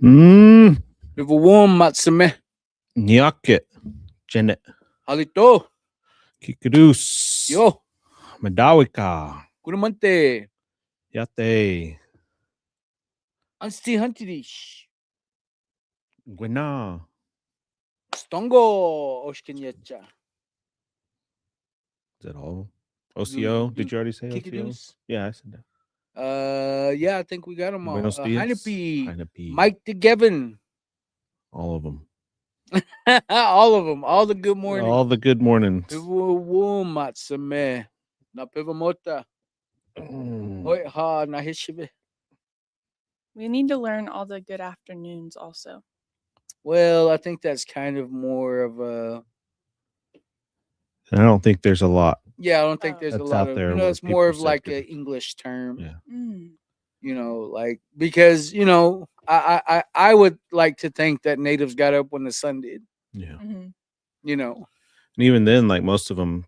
Mm. Liverpool matsime. Nyake. Janet. Halito. Kikadus. Yo. Madawika. Kurumante. Yate. Ansti Huntidish. Gwena. Stongo. Oshkenyacha. Is that all? OCO? Did you already say OCO? Kikadus. Yeah, I said that. Yeah, I think we got them all. Buenos dias. Heinepe. Mike DeGevin. All of them. All of them. All the good mornings. All the good mornings. Pivu matsame. Na pivamota. Hoi ha na hishibe. We need to learn all the good afternoons also. Well, I think that's kind of more of a. And I don't think there's a lot. Yeah, I don't think there's a That's lot out of. there You know, where it's more of people like said an good. English term. Yeah. You know, like because you know, I would like to think that natives got up when the sun did. Yeah. You know, And even then, like most of them,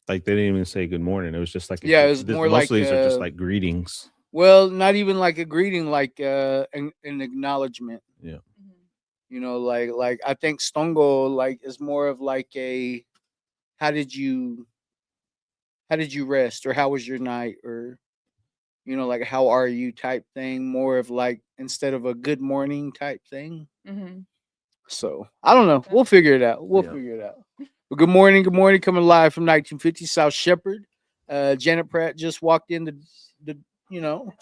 like they didn't even say good morning. It was just like yeah, it was more most like of these are just like greetings. Well, not even like a greeting, like an acknowledgement. Yeah. You know, like I think Stongo like is more of like a how did you rest or how was your night or you know like how are you type thing, more of like instead of a good morning type thing. So I don't know. We'll figure it out. We'll figure it out. But good morning, coming live from 1950 South Shepherd. Janet Pratt just walked in the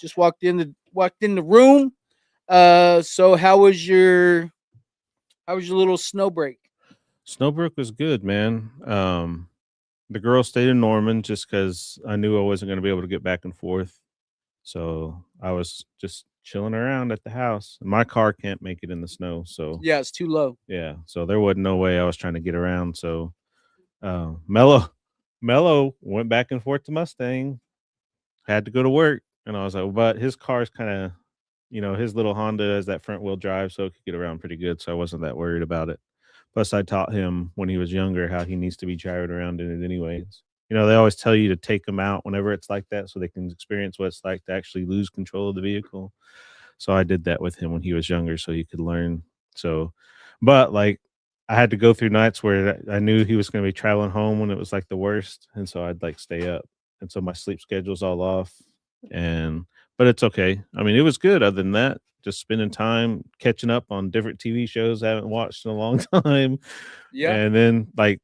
just walked in the room. So how was your little snow break? Snowbrook was good, man. The girl stayed in Norman just because I knew I wasn't going to be able to get back and forth. So I was just chilling around at the house. My car can't make it in the snow. So Yeah, it's too low. yeah. So there wasn't no way I was trying to get around. So Mello went back and forth to Mustang, had to go to work. And I was like, but his car's kind of, his little Honda has that front wheel drive, so it could get around pretty good. So I wasn't that worried about it. Plus, I taught him when he was younger how he needs to be driving around in it anyways. They always tell you to take them out whenever it's like that so they can experience what it's like to actually lose control of the vehicle. So I did that with him when he was younger so he could learn. So, but like, I had to go through nights where I knew he was going to be traveling home when it was like the worst. And so I'd like stay up. And so my sleep schedule's all off. But it's okay. I mean, it was good other than that. Just spending time catching up on different TV shows I haven't watched in a long time. Yeah. And then like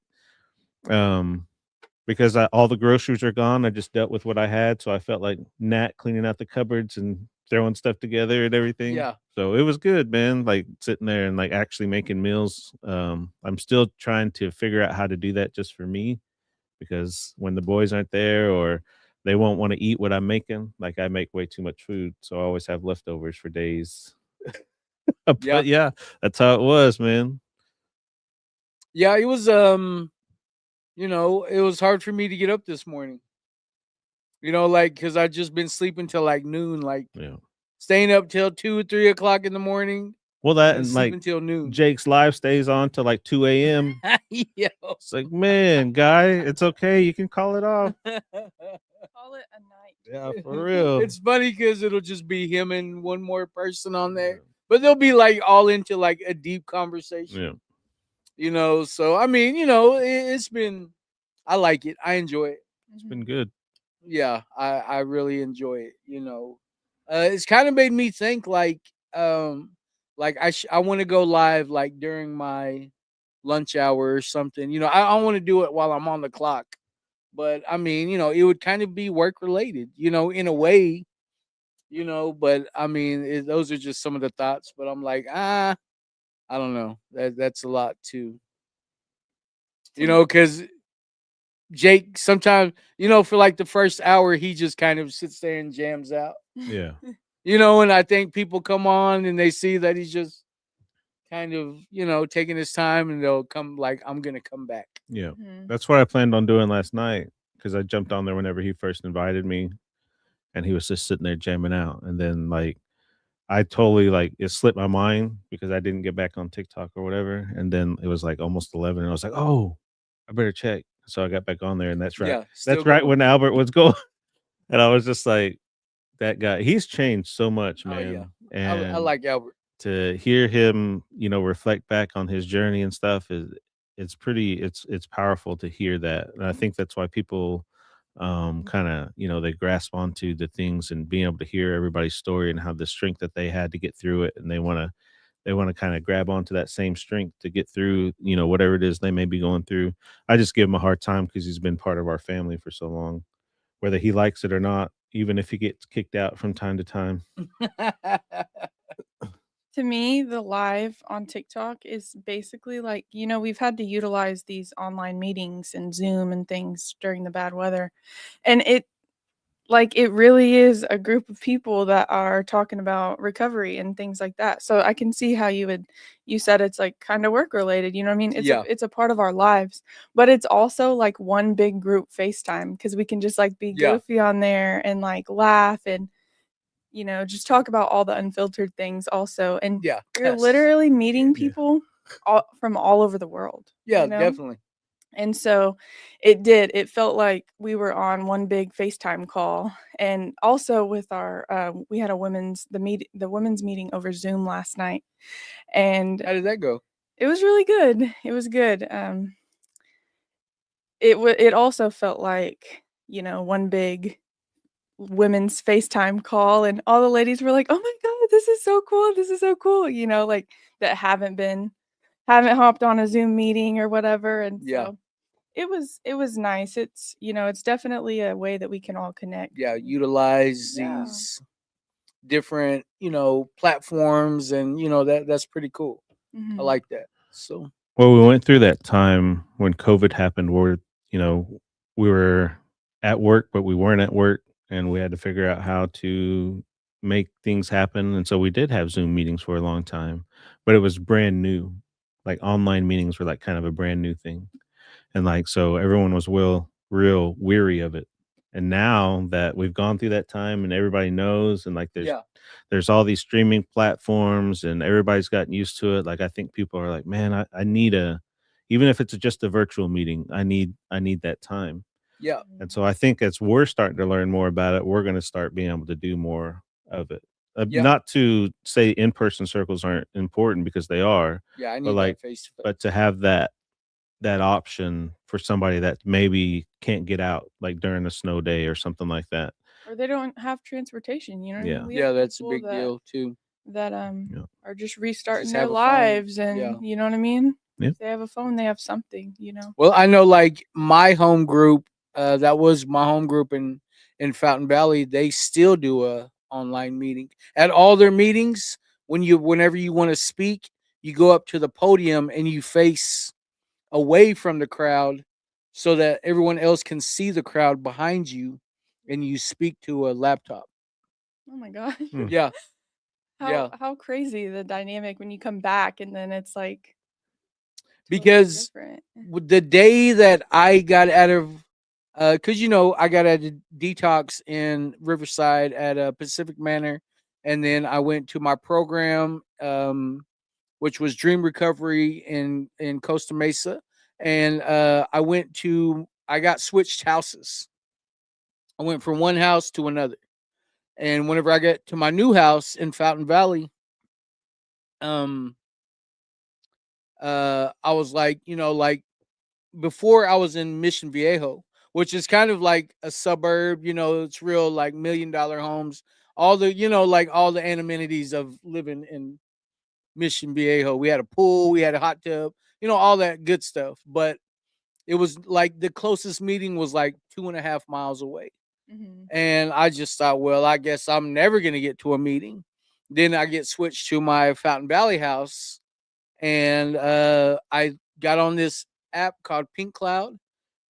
because all the groceries are gone, I just dealt with what I had. So I felt like Nat cleaning out the cupboards and throwing stuff together and everything. Yeah. So it was good, man. Like sitting there and like actually making meals. I'm still trying to figure out how to do that just for me because when the boys aren't there or they won't want to eat what I'm making, like I make way too much food. So I always have leftovers for days. But yeah, that's how it was, man. Yeah, it was it was hard for me to get up this morning. Like because I just been sleeping till like noon, like staying up till 2 or 3 o'clock in the morning. Well, that and like until noon. Jake's live stays on till like 2 a.m. Yeah. It's like, man, guy, it's okay. You can call it off. Call it a night. Yeah, for real. It's funny because it'll just be him and one more person on there, but they'll be like all into like a deep conversation. Yeah. So I mean, it's been. I like it. I enjoy it. It's been good. Yeah, I really enjoy it. It's kind of made me think like I want to go live like during my lunch hour or something. I want to do it while I'm on the clock, but I mean, it would kind of be work related, in a way, but I mean, those are just some of the thoughts, but I'm like, I don't know. That's a lot too. Because Jake sometimes, for like the first hour, he just kind of sits there and jams out. Yeah. And I think people come on and they see that he's just kind of, taking his time and they'll come like, I'm going to come back. Yeah. That's what I planned on doing last night because I jumped on there whenever he first invited me and he was just sitting there jamming out. And then like, I totally like it slipped my mind because I didn't get back on TikTok or whatever. And then it was like almost 11 and I was like, oh, I better check. So I got back on there and that's right. Yeah, that's right when Albert was going. And I was just like, that guy, he's changed so much, man. Oh, yeah. I like Albert. to hear him, reflect back on his journey and stuff is it's powerful to hear that. And I think that's why people kind of, they grasp onto the things and being able to hear everybody's story and how the strength that they had to get through it, and they want to kind of grab onto that same strength to get through, whatever it is they may be going through. I just give him a hard time because he's been part of our family for so long, whether he likes it or not, even if he gets kicked out from time to time. To me, the live on TikTok is basically like, we've had to utilize these online meetings and Zoom and things during the bad weather. And it really is a group of people that are talking about recovery and things like that. So I can see how you said it's like kind of work related, you know what I mean? Yeah. It's a part of our lives, but it's also like one big group FaceTime because we can just like be Yeah. goofy on there and like laugh and just talk about all the unfiltered things also. And Yeah. you're Yes. literally meeting Yeah. people from all over the world. Yeah, you know? definitely. And so it felt like we were on one big FaceTime call. And also with our we had the women's meeting over Zoom last night. And How did that go? it was really good. It was good. It also felt like, one big women's FaceTime call, and all the ladies were like, "Oh my god, this is so cool. This is so cool." Like that haven't hopped on a Zoom meeting or whatever. And Yeah. so it was nice. It's definitely a way that we can all connect. Yeah, utilize Yeah. these different, platforms, and that's pretty cool. I Mhm. like that. So, Well, we went through that time when COVID happened where, you know, we were at work, but we weren't at work, and we had to figure out how to make things happen. And so we did have Zoom meetings for a long time, but it was brand new. Like online meetings were like kind of a brand new thing. And like, so everyone was real weary of it. And now that we've gone through that time and everybody knows, and like yeah. there's all these streaming platforms and everybody's gotten used to it. Like I think people are like, man, I need even if it's just a virtual meeting, I need that time. Yeah. And so I think as we're starting to learn more about it, we're going to start being able to do more of it. Yeah. Not to say in-person circles aren't important because they are, Yeah, I but need like, that face to face. but to have that option for somebody that maybe can't get out, like during a snow day or something like that. Or they don't have transportation, you know what I mean? Yeah. We have Yeah, that's a people big deal too. that Yeah. are just Just restarting their have a phone. lives, Yeah. and you know what I mean? Yeah. If they have a phone, they have something. Well, I know like my home group, that was my home group in Fountain Valley, they still do a online meeting. At all their meetings, whenever you want to speak, you go up to the podium and you face away from the crowd so that everyone else can see the crowd behind you, and you speak to a laptop. Oh my gosh. Hmm. Yeah. Yeah. How crazy the dynamic when you come back and then it's like totally Because different. the day that I got out of, because I got out of detox in Riverside at Pacific Manor, and then I went to my program, which was Dream Recovery in Costa Mesa, and I got switched houses. I went from one house to another, and whenever I got to my new house in Fountain Valley, um, I was like, like before I was in Mission Viejo, which is kind of like a suburb. It's real like $1 million homes. All the like all the amenities of living in Mission Viejo. We had a pool, we had a hot tub, all that good stuff. But it was like the closest meeting was like 2.5 miles away. Mhm. And I just thought, well, I guess I'm never gonna get to a meeting. Then I get switched to my Fountain Valley house, and I got on this app called Pink Cloud,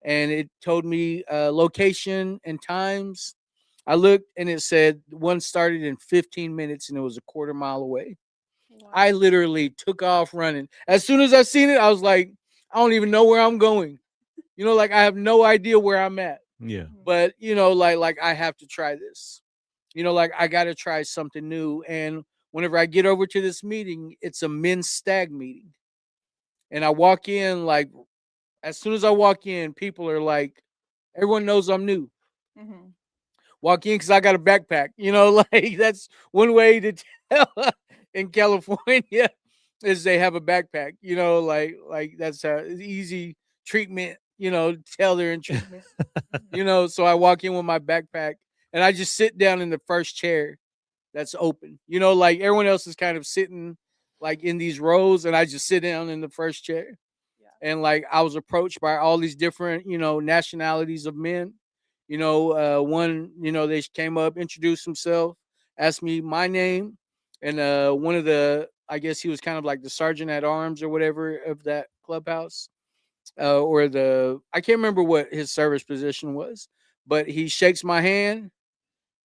and it told me location and times. I looked and it said one started in 15 minutes and it was a quarter mile away. I Wow. literally took off running. As soon as I seen it, I was like, I don't even know where I'm going. Like I have no idea where I'm at. Yeah. Mhm. But like I have to try this. Like I got to try something new. And whenever I get over to this meeting, it's a men's stag meeting, and I walk in like as soon as I walk in, people are like, everyone knows I'm new. Mhm. Walk in because I got a backpack. Like that's one way to tell. in California is they have a backpack. You know, like that's easy treatment. You know, tell they're in treatment. You know, so I walk in with my backpack and I just sit down in the first chair that's open. You know, like everyone else is kind of sitting like in these rows, and I just sit down in the first chair. And like I was approached by all these different, you know, nationalities of men. You know, one, you know, they came up, introduced himself, asked me my name, and one of the, I guess he was kind of like the sergeant at arms or whatever of that clubhouse, or the, I can't remember what his service position was, but he shakes my hand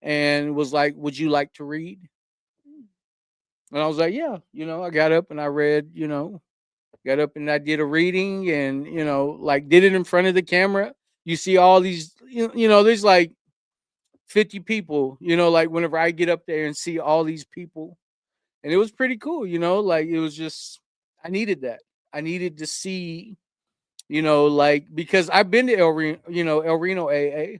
and was like, "Would you like to read?" And I was like, "Yeah." You know, I got up and I read. You know, got up and I did a reading, and you know, like did it in front of the camera. You see all these, you know, there's like 50 people. You know, like whenever I get up there and see all these people, and it was pretty cool. You know, like it was just, I needed that. I needed to see, you know, like because I've been to El Reno AA,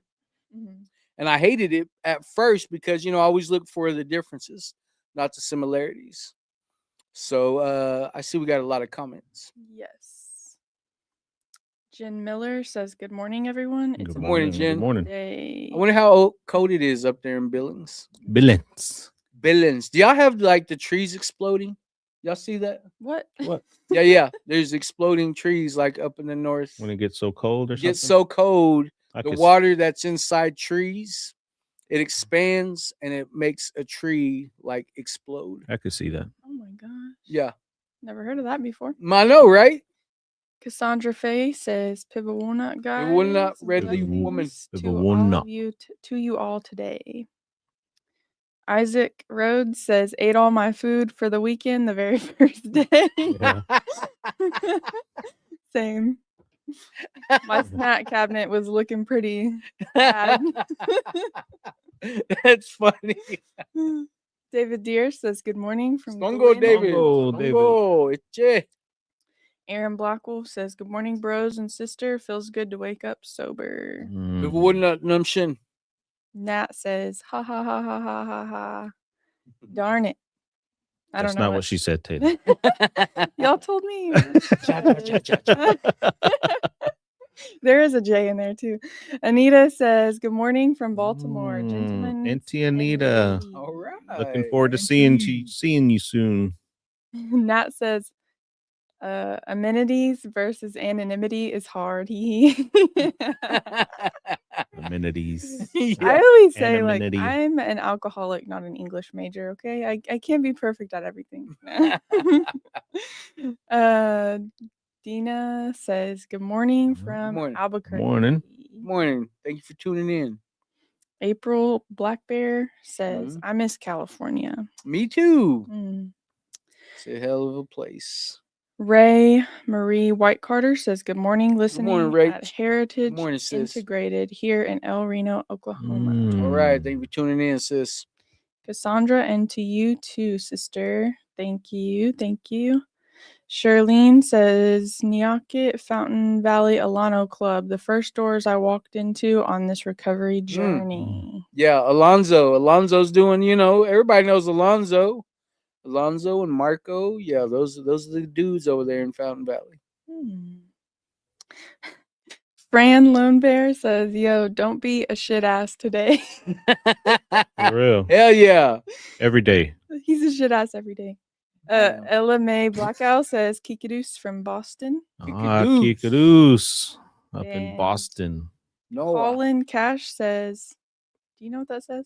and I hated it at first because you know I always look for the differences, not the similarities. So I see we got a lot of comments. Yes. Jen Miller says, "Good morning, everyone. It's Good morning, Jen. Good morning. day." I wonder how cold it is up there in Billings. Billings. Billings. Do y'all have like the trees exploding? Y'all see that? What? What? Yeah. There's exploding trees like up in the north. When it gets so cold or It something? gets so cold, I the could s- water that's inside trees, it expands and it makes a tree like explode. I could see that. Oh my gosh. Yeah. Never heard of that before. I know, right? Cassandra Faye says, "Pibawona guys. Pibawona, Redley blessings woman. To all Pibawona. of you, to you all today." Isaac Rhodes says, "Ate all my food for the weekend the very first day." Yeah. Same. My snack cabinet was looking pretty bad. That's funny. David Deere says, "Good morning from Stongo Glen." David. Stongo David. Stongo, Eche. Aaron Blackwell says, "Good morning, bros and sister. Feels good to wake up sober." Mm. If it wouldn't numshin. Nat says, "Ha ha ha ha ha ha ha." Darn it. I That's don't know. not what she said, Taylor. Y'all told me. Cha, cha, cha, cha, cha. There is a J in there too. Anita says, "Good morning from Baltimore, gentlemen." Auntie Anita. All right. Looking forward to Auntie. seeing you soon. Nat says, "Amenities versus anonymity is hard." He. Amenities. I always say like Anonymity. I'm an alcoholic, not an English major. Okay, I can't be perfect at everything. Dina says, "Good morning from morning. Albuquerque." Morning. Morning. Thank you for tuning in. April Black Bear says, Mhm. "I miss California." Me too. Mm. It's a hell of a place. Ray Marie White Carter says, "Good morning, listening morning, Ray. at Heritage morning, sis. Integrated here in El Reno, Oklahoma." All right. Mm. Thank you for tuning in, sis. Cassandra, and to you too, sister. Thank you. Thank you. Charlene says, "Nyacket Fountain Valley Alano Club, the first doors I walked into on this recovery journey." Yeah, Alonzo. Alonzo's doing, you know, everybody knows Alonzo. Alonzo and Marco. Yeah, those are the dudes over there in Fountain Valley. Fran Lone Bear says, "Yo, don't be a shit ass today." For real. Hell yeah. Every day. He's a shit ass every day. Yeah. Ella Mae Blackout says, "Kikidoos from Boston." Kikidoos. Kikadoos. Up in And Boston. No. Colin Cash says, "Do you know what that says?"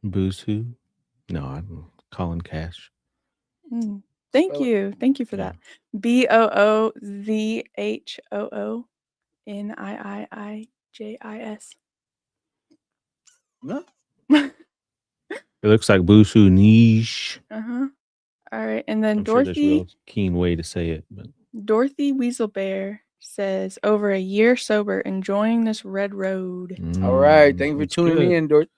Booze who? No, I'm Colin Cash. Thank Spell it. you. Thank you for that. BOOZHOONIIIJIS. No. It looks like Busu niche. Uh-huh. All right. And then I'm sure there's a Dorothy real keen way to say it, but Weaselbear says, "Over a year sober, enjoying this red road." All right. Thank you for it's tuning good. in, Dort.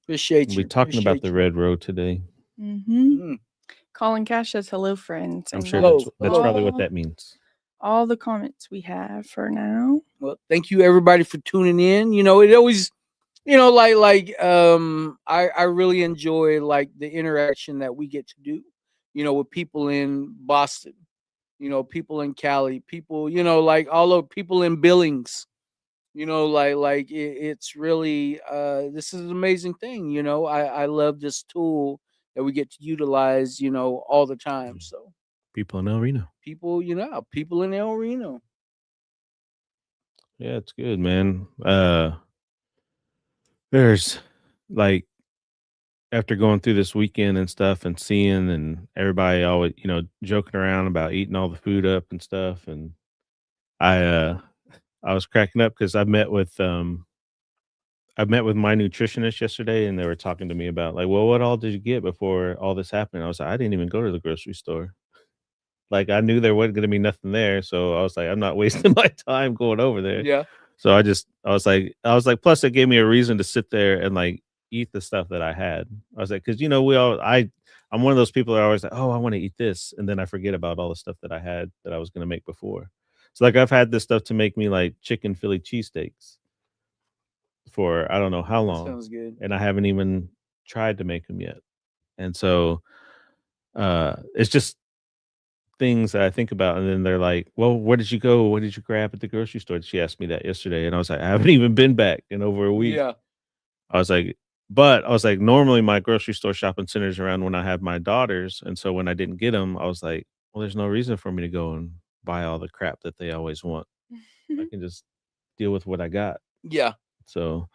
Appreciate you. We'll be talking about the red road today. Mm-hmm. Colin Cash says, "Hello, friends." I'm And sure Hello. that's Hello. probably what that means. all the comments we have for now. Well, thank you everybody for tuning in. You know, it I really enjoy like the interaction that we get to do, with people in Boston, people in Cali, people, like all of people in Billings, it's really this is an amazing thing. I love this tool that we get to utilize, all the time. So People in El Reno. people in El Reno. Yeah, it's good, man. There's like after going through this weekend and stuff and seeing and everybody always, joking around about eating all the food up and stuff. And I I was cracking up because I met with my nutritionist yesterday and they were talking to me about like, well, what all did you get before all this happened? I was like, I didn't even go to the grocery store. Like I knew there wasn't gonna be nothing there. So I was like, I'm not wasting my time going over there. Yeah. So I was like, plus it gave me a reason to sit there and like eat the stuff that I had. I was like, because I'm one of those people that are always like, oh, I want to eat this, and then I forget about all the stuff that I had that I was gonna make before. So like I've had this stuff to make me like chicken Philly cheesesteaks for I don't know how That long, sounds good. and I haven't even tried to make them yet. And so it's just things that I think about, and then they're like, "Well, where did you go? What did you grab at the grocery store?" She asked me that yesterday, and I was like, "I haven't even been back in over a week." Yeah. I was like, normally my grocery store shopping centers around when I have my daughters, and so when I didn't get them, I was like, "Well, there's no reason for me to go and buy all the crap that they always want. I can just deal with what I got." Yeah. So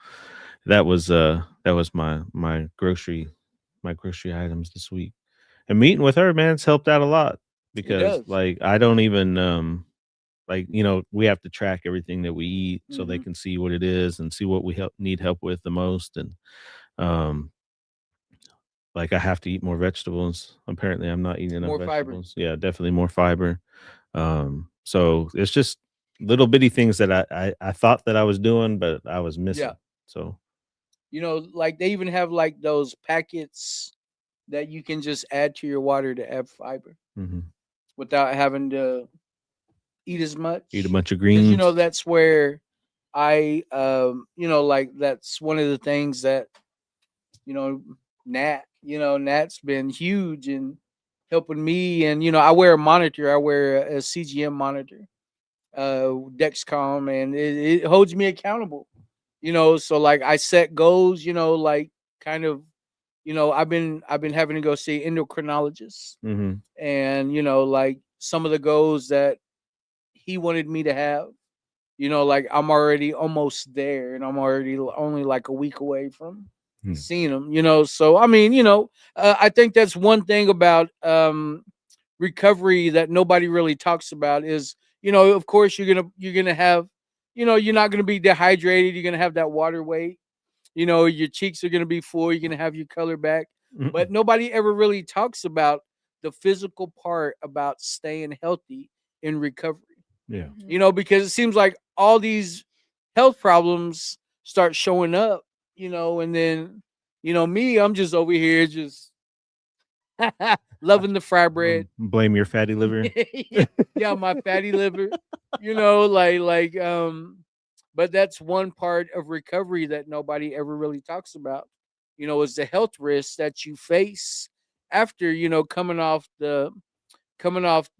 that was my grocery items this week. And meeting with her, man, it's helped out a lot It because does. like I don't even like we have to track everything that we eat so they Hmm. can see what it is and see what we need help with the most. And um like I have to eat more vegetables. Apparently I'm not eating enough More fiber. vegetables. Yeah, definitely more fiber. So it's just little bitty things that I thought that I was doing, but I was Yeah. missing. So Like they even have like those packets that you can just add to your water to add fiber mhm. without having to eat as Eat a much. bunch of Because greens. that's where like that's one of the things that you know Nat's been huge in helping me. And I wear a monitor. I wear a CGM monitor, Dexcom, and it holds me accountable. So like I set goals. Like kind of. I've been having to go see endocrinologists, Mhm. and like some of the goals that he wanted me to have. Like I'm already almost there, and I'm already only like a week away from Mm. seeing him. So I mean, I think that's one thing about recovery that nobody really talks about is, of course you're gonna have, you're not gonna be dehydrated. You're gonna have that water weight. Your cheeks are gonna be full. You're gonna have your color back. But Mm. nobody ever really talks about the physical part about staying healthy in recovery. Yeah. Because it seems like all these health problems start showing up, and then, me, I'm just over here just loving the fry bread. Blame your fatty liver. yeah, yeah, my fatty liver, but that's one part of recovery that nobody ever really talks about, is the health risks that you face after, coming off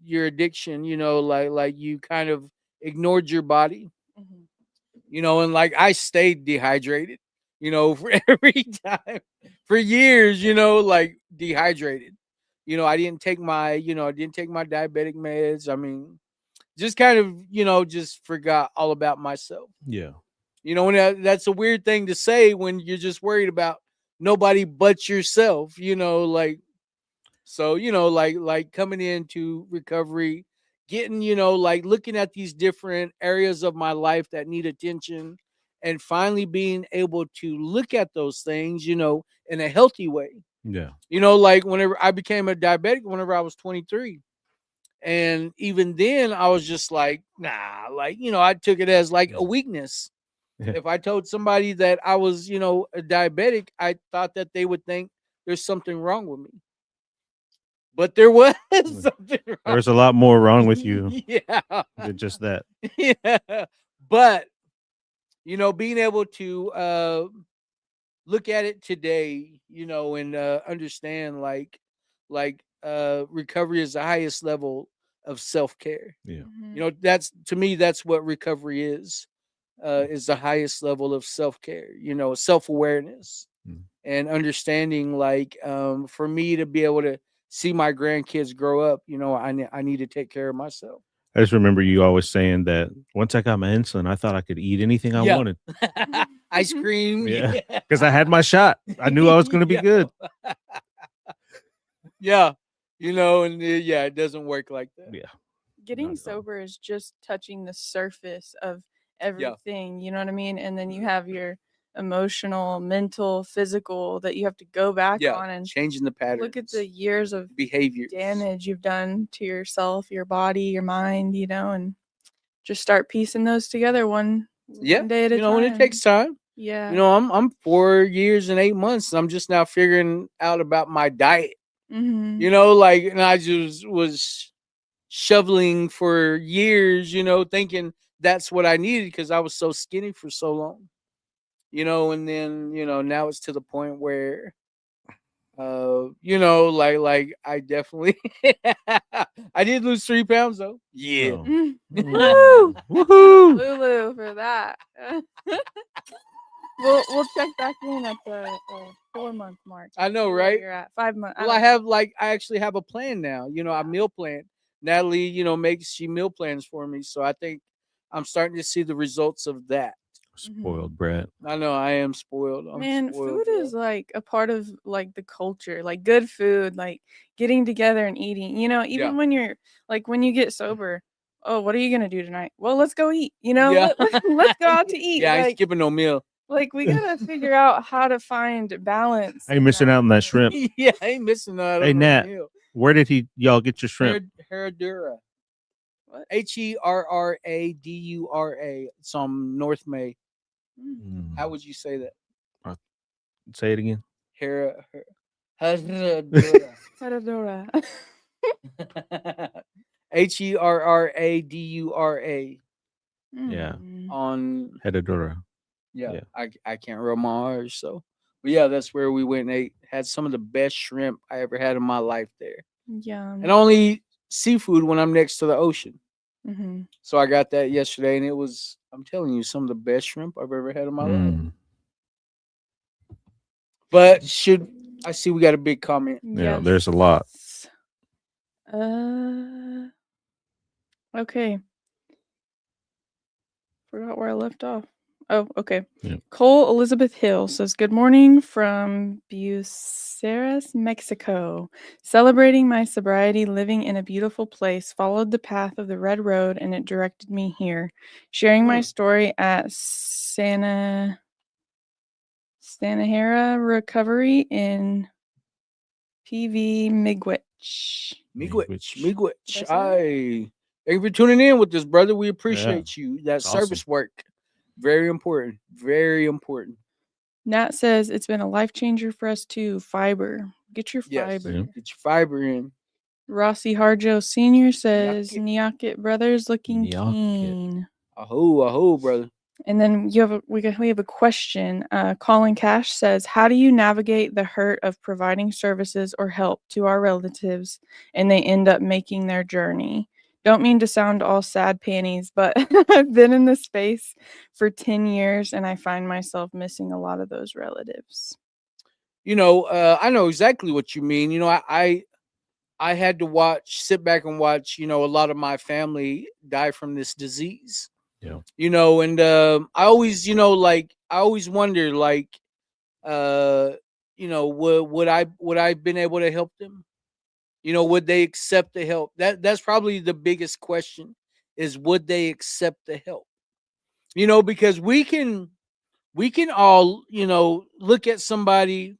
your addiction, like you kind of ignored your body, Mhm. and like I stayed dehydrated, for every time for years, like dehydrated. I didn't take my diabetic meds. I mean, just kind of, just forgot all about myself. Yeah. And that's a weird thing to say when you're just worried about nobody but yourself, like so, like coming into recovery, getting, like looking at these different areas of my life that need attention, and finally being able to look at those things, in a healthy way. Yeah. Like whenever I became a diabetic, whenever I was 23. And even then I was just like, nah, like, I took it as like a weakness. Yeah. If I told somebody that I was, a diabetic, I thought that they would think there's something wrong with me. But there was Mm. something wrong. There's a lot more wrong with you Yeah. than just that. Yeah. But being able to look at it today, and understand recovery is the highest level of self-care. Yeah. That's, to me, that's what recovery is the highest level of self-care, self-awareness Mm. and understanding. For me to be able to see my grandkids grow up, I need to take care of myself. I just remember you always saying that once I got my insulin, I thought I could eat anything I Yeah. wanted. Ice cream. Yeah. Because I had my shot. I knew I was going to be Yeah. good. Yeah. And it doesn't work like that. Yeah. Getting Not at all. sober is just touching the surface of Yeah. everything, you know what I mean? And then you have your emotional, mental, physical that you have to go back Yeah. on and Changing the patterns. look at the years of behaviors. damage you've done to yourself, your body, your mind, and just start piecing those together one day at a time. And it takes time. Yeah. I'm 4 years and 8 months. And I'm just now figuring out about my diet. Mm-hmm. And I just was shoveling for years, thinking that's what I needed because I was so skinny for so long. And then, now it's to the point where I definitely I did lose 3 pounds though. Yeah. Oh. Mm. Mm. Woo! Woohoo! Lulu for that. We'll check back in at the 4-month mark. I know, See where right? you're at 5 months. Well, I actually have a plan now. I meal plan. Natalie, makes meal plans for me. So I think I'm starting to see the results of that. Spoiled brat. I know I am spoiled. I'm Man, spoiled, food is like a part of like the culture, like good food, like getting together and eating. Even when you're like when you get sober, oh, what are you gonna do tonight? Well, let's go eat. Yeah. Let's go out to eat. Yeah, I ain't like, skipping no meal. like we gotta figure out how to find balance. I ain't missing out on that shrimp. Yeah, I ain't missing out Hey, on Nat, no meal. where did y'all get your shrimp? Herradura. What? Herradura. It's on North May. Mm. How would you say that? Say it again. Herradura. Herradura. Herradura. Yeah. Mm. On Hedadora. yeah, Yeah. I can't roll my R's, so but yeah, that's where we went and ate. Had some of the best shrimp I ever had in my life there. Yum. And I only eat seafood when I'm next to the ocean. Mm-hmm. So I got that yesterday, and it was, I'm telling you, some of the best shrimp I've ever had in my life. Mm. But I see we got a big comment. Yeah, there's a lot. Okay. Forgot where I left off. Oh, okay. Yeah. Cole Elizabeth Hill says, "Good morning from Buceras, Mexico. Celebrating my sobriety, living in a beautiful place, followed the path of the red road, and it directed me here. Sharing my story at Sanahera Recovery in PV Miigwech." Miigwech. Aye. Thank you for tuning in with us, brother. We appreciate you. That It's awesome. service work. Very important. Very important. Nat says it's been a life changer for us too. Fiber. Get your Yes. fiber. Yeah. Get your fiber in. Rossi Harjo Sr. says, Nyakit brothers looking Nyakit. keen. Aho, brother. And then we have a question. Colin Cash says, how do you navigate the hurt of providing services or help to our relatives and they end up making their journey? Don't mean to sound all sad panties, but I've been in this space for 10 years and I find myself missing a lot of those relatives. I know exactly what you mean. I had to sit back and watch, a lot of my family die from this disease. Yeah. And I always, I always wonder, would I been able to help them? Would they accept the help? That's probably the biggest question, is would they accept the help? Because we can all, look at somebody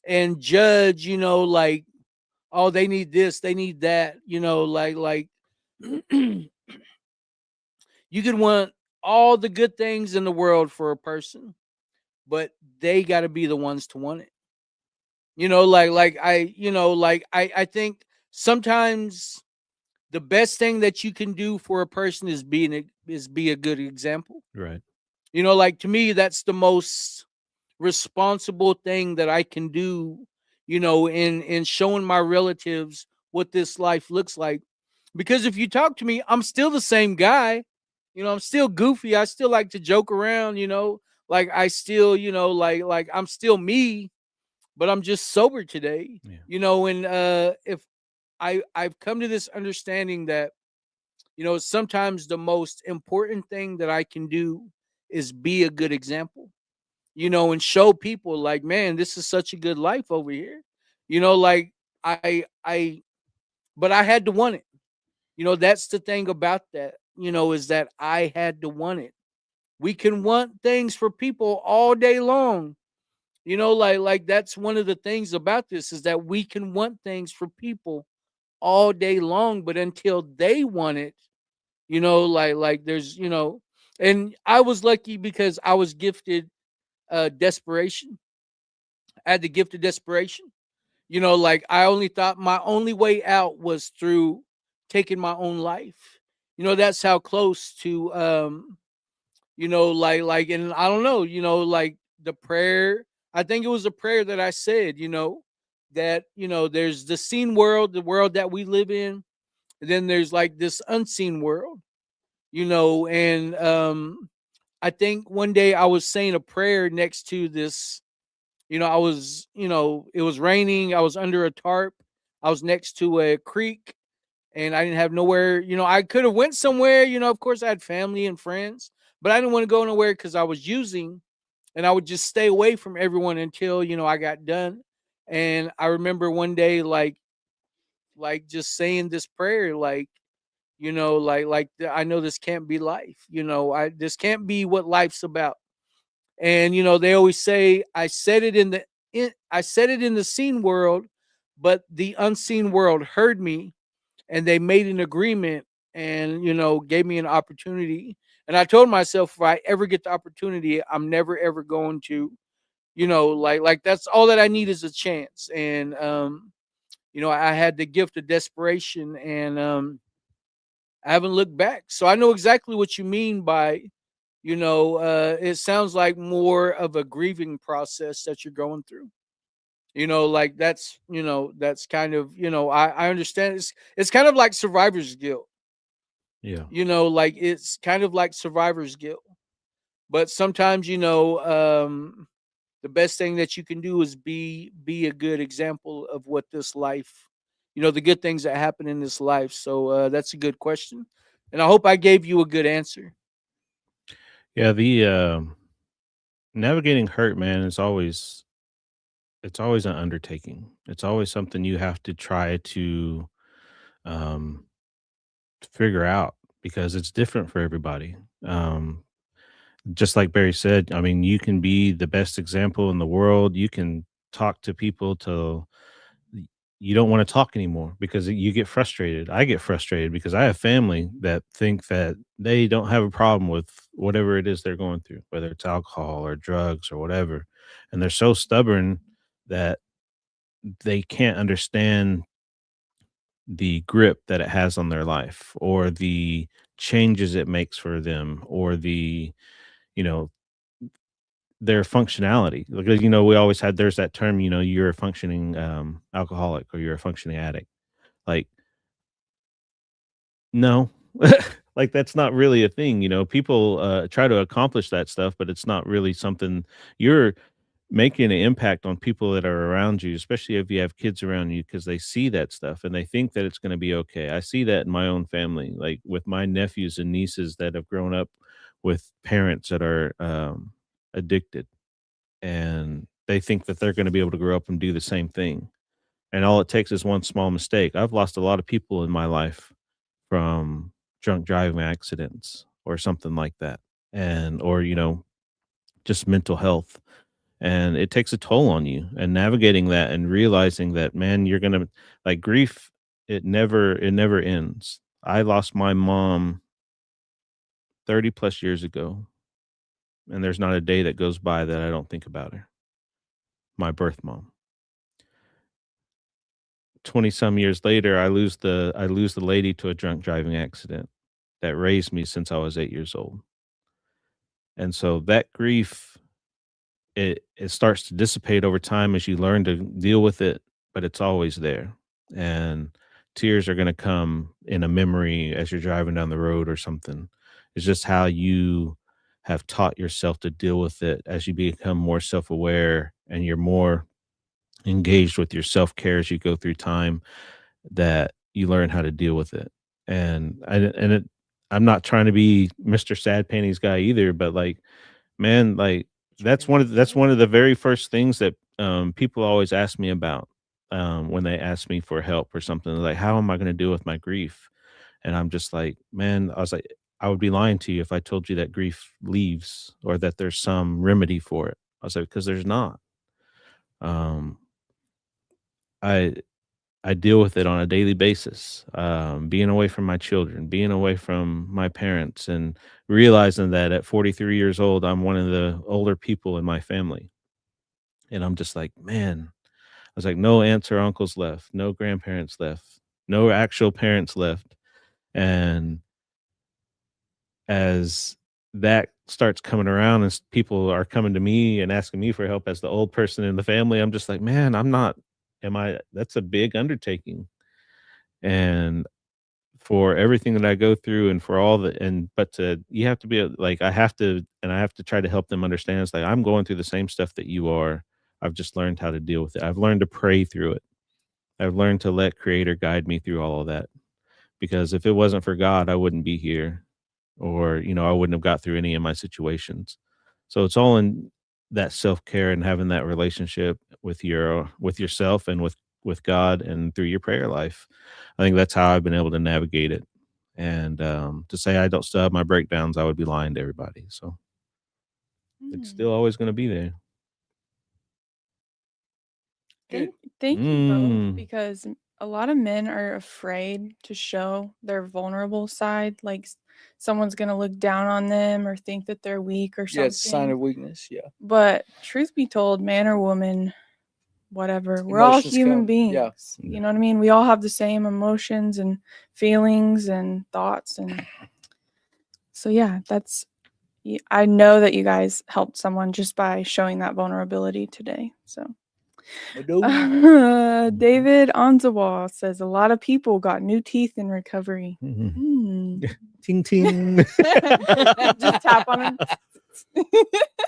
and judge, oh, they need this, they need that, you can want all the good things in the world for a person, but they got to be the ones to want it. I think sometimes the best thing that you can do for a person is be a good example. Right. To me, that's the most responsible thing that I can do, in showing my relatives what this life looks like. Because if you talk to me, I'm still the same guy. I'm still goofy. I still like to joke around, like I still, like I'm still me, but I'm just sober today. Yeah. And if I've come to this understanding that, sometimes the most important thing that I can do is be a good example, and show people like, man, this is such a good life over here. Like I but I had to want it. That's the thing about that, is that I had to want it. We can want things for people all day long. Like that's one of the things about this, is that we can want things for people all day long, but until they want it, like there's, and I was lucky because I was gifted desperation. I had the gift of desperation. Like I only thought my only way out was through taking my own life. That's how close to like and I don't know, like the prayer, I think it was a prayer that I said, that, there's the seen world, the world that we live in, and then there's like this unseen world, and I think one day I was saying a prayer next to this. I was, it was raining. I was under a tarp. I was next to a creek, and I didn't have nowhere. I could have went somewhere. Of course, I had family and friends, but I didn't want to go nowhere because I was using, and I would just stay away from everyone until I got done. And I remember one day, like just saying this prayer, like, I know this can't be life. I this can't be what life's about. And they always say I said it in the seen world, but the unseen world heard me, and they made an agreement, and gave me an opportunity. And I told myself, if I ever get the opportunity, I'm never ever going to, like that's all that I need is a chance. And I had the gift of desperation, and I haven't looked back. So I know exactly what you mean by, it sounds like more of a grieving process that you're going through. Like that's kind of, I understand it's kind of like survivor's guilt. Yeah. Like it's kind of like survivor's guilt. But sometimes, the best thing that you can do is be a good example of what this life, the good things that happen in this life. So that's a good question. And I hope I gave you a good answer. Yeah, the navigating hurt, man, is always it's always an undertaking. It's always something you have to try to um figure out because it's different for everybody. Just like Barry said, I mean, you can be the best example in the world. You can talk to people till y- you don't want to talk anymore because you get frustrated. I get frustrated because I have family that think that they don't have a problem with whatever it is they're going through, whether it's alcohol or drugs or whatever. And they're so stubborn that they can't understand the grip that it has on their life or the changes it makes for them or you know their functionality. Because, we always had there's that term, you're a functioning, alcoholic or you're a functioning addict. Like, no. Like, that's not really a thing, people, try to accomplish that stuff, but it's not really something you're making an impact on people that are around you, especially if you have kids around you, because they see that stuff and they think that it's gonna be okay. I see that in my own family, like, with my nephews and nieces that have grown up with parents that are, addicted. And they think that they're gonna be able to grow up and do the same thing, and all it takes is one small mistake. I've lost a lot of people in my life from drunk driving accidents or something like that, and or, just mental health, and it takes a toll on you, and navigating that and realizing that, man, you're gonna like, grief, it never ends. I lost my mom 30 plus years ago, and there's not a day that goes by that I don't think about her, my birth mom. 20 some years later, I lose the lady to a drunk driving accident that raised me since I was 8 years old. And so that grief, it starts to dissipate over time as you learn to deal with it, but it's always there. And tears are going to come in a memory as you're driving down the road or something. It's just how you have taught yourself to deal with it as you become more self-aware and you're more engaged with your self-care as you go through time, that you learn how to deal with it. I'm not trying to be Mr. Sad Panties guy either, but like, man, like that's one of the very first things that people always ask me about when they ask me for help or something. Like, how am I going to deal with my grief? And I'm just like, man, I was like, I would be lying to you if I told you that grief leaves or that there's some remedy for it. I was like, because there's not. Um, I I deal with it on a daily basis, being away from my children, being away from my parents, and realizing that at 43 years old, I'm one of the older people in my family. And I'm just like, man, I was like, no aunts or uncles left, no grandparents left, no actual parents left. And as that starts coming around and people are coming to me and asking me for help as the old person in the family, I'm just like, man, that's a big undertaking. And for everything that I go through and for all the but to you have to be like I have to try to help them understand it's like I'm going through the same stuff that you are. I've just learned how to deal with it. I've learned to pray through it. I've learned to let Creator guide me through all of that. Because if it wasn't for God, I wouldn't be here or I wouldn't have got through any of my situations. So it's all in that self-care and having that relationship with yourself and with God and through your prayer life. I think that's how I've been able to navigate it. And to say I don't still have my breakdowns, I would be lying to everybody. So it's still always going to be there. Thank you both, Mm. because a lot of men are afraid to show their vulnerable side, like someone's gonna look down on them or think that they're weak or Yeah, it's a sign something. of weakness. Yeah. But truth be told, man or woman, whatever, we're all Emotions human come. beings. Yeah. You know what I mean? We all have the same emotions and feelings and thoughts, and so yeah, I know that you guys helped someone just by showing that vulnerability today. So David Onzawa says a lot of people got new teeth in recovery. Ting ting. Just tap on them.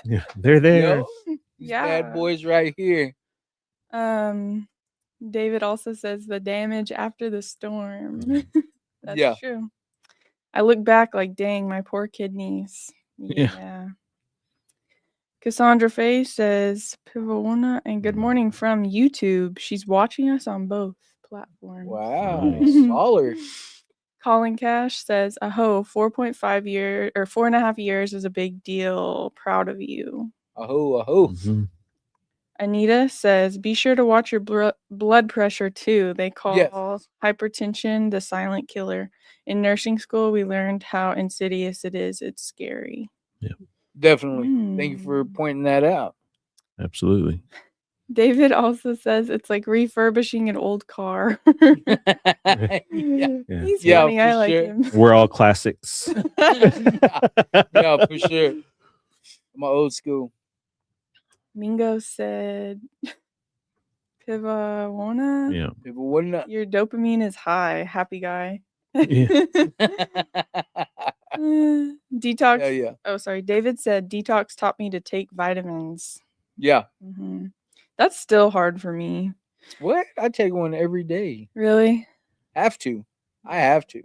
Yeah, they're there. Yo, these bad boys right here. David also says the damage after the storm. That's Yeah. true. I look back like, dang, my poor kidneys. Yeah. Yeah. Cassandra Faye says, Pivona, and good morning from YouTube. She's watching us on both platforms. Wow. Nice. Baller. Colin Cash says, 4.5 years or 4.5 years is a big deal. Proud of you. Aho. Mhm. Anita says, be sure to watch your blood pressure too. They call hypertension the silent killer. In nursing school, we learned how insidious it is. It's scary. Yeah. Definitely. Thank you for pointing that out. Absolutely. David also says it's like refurbishing an old car. Yeah. He's Yeah, funny. for I like sure. him. We're all classics. Yeah, for sure. I'm old school. Mingo said, Pivawona, Yeah. People wouldn't know. your dopamine is high. Happy guy. Yeah. Detox. Yeah, yeah. Oh, sorry. David said detox taught me to take vitamins. Yeah. That's still hard for me. What? I take one every day. Really? Have to. I have to.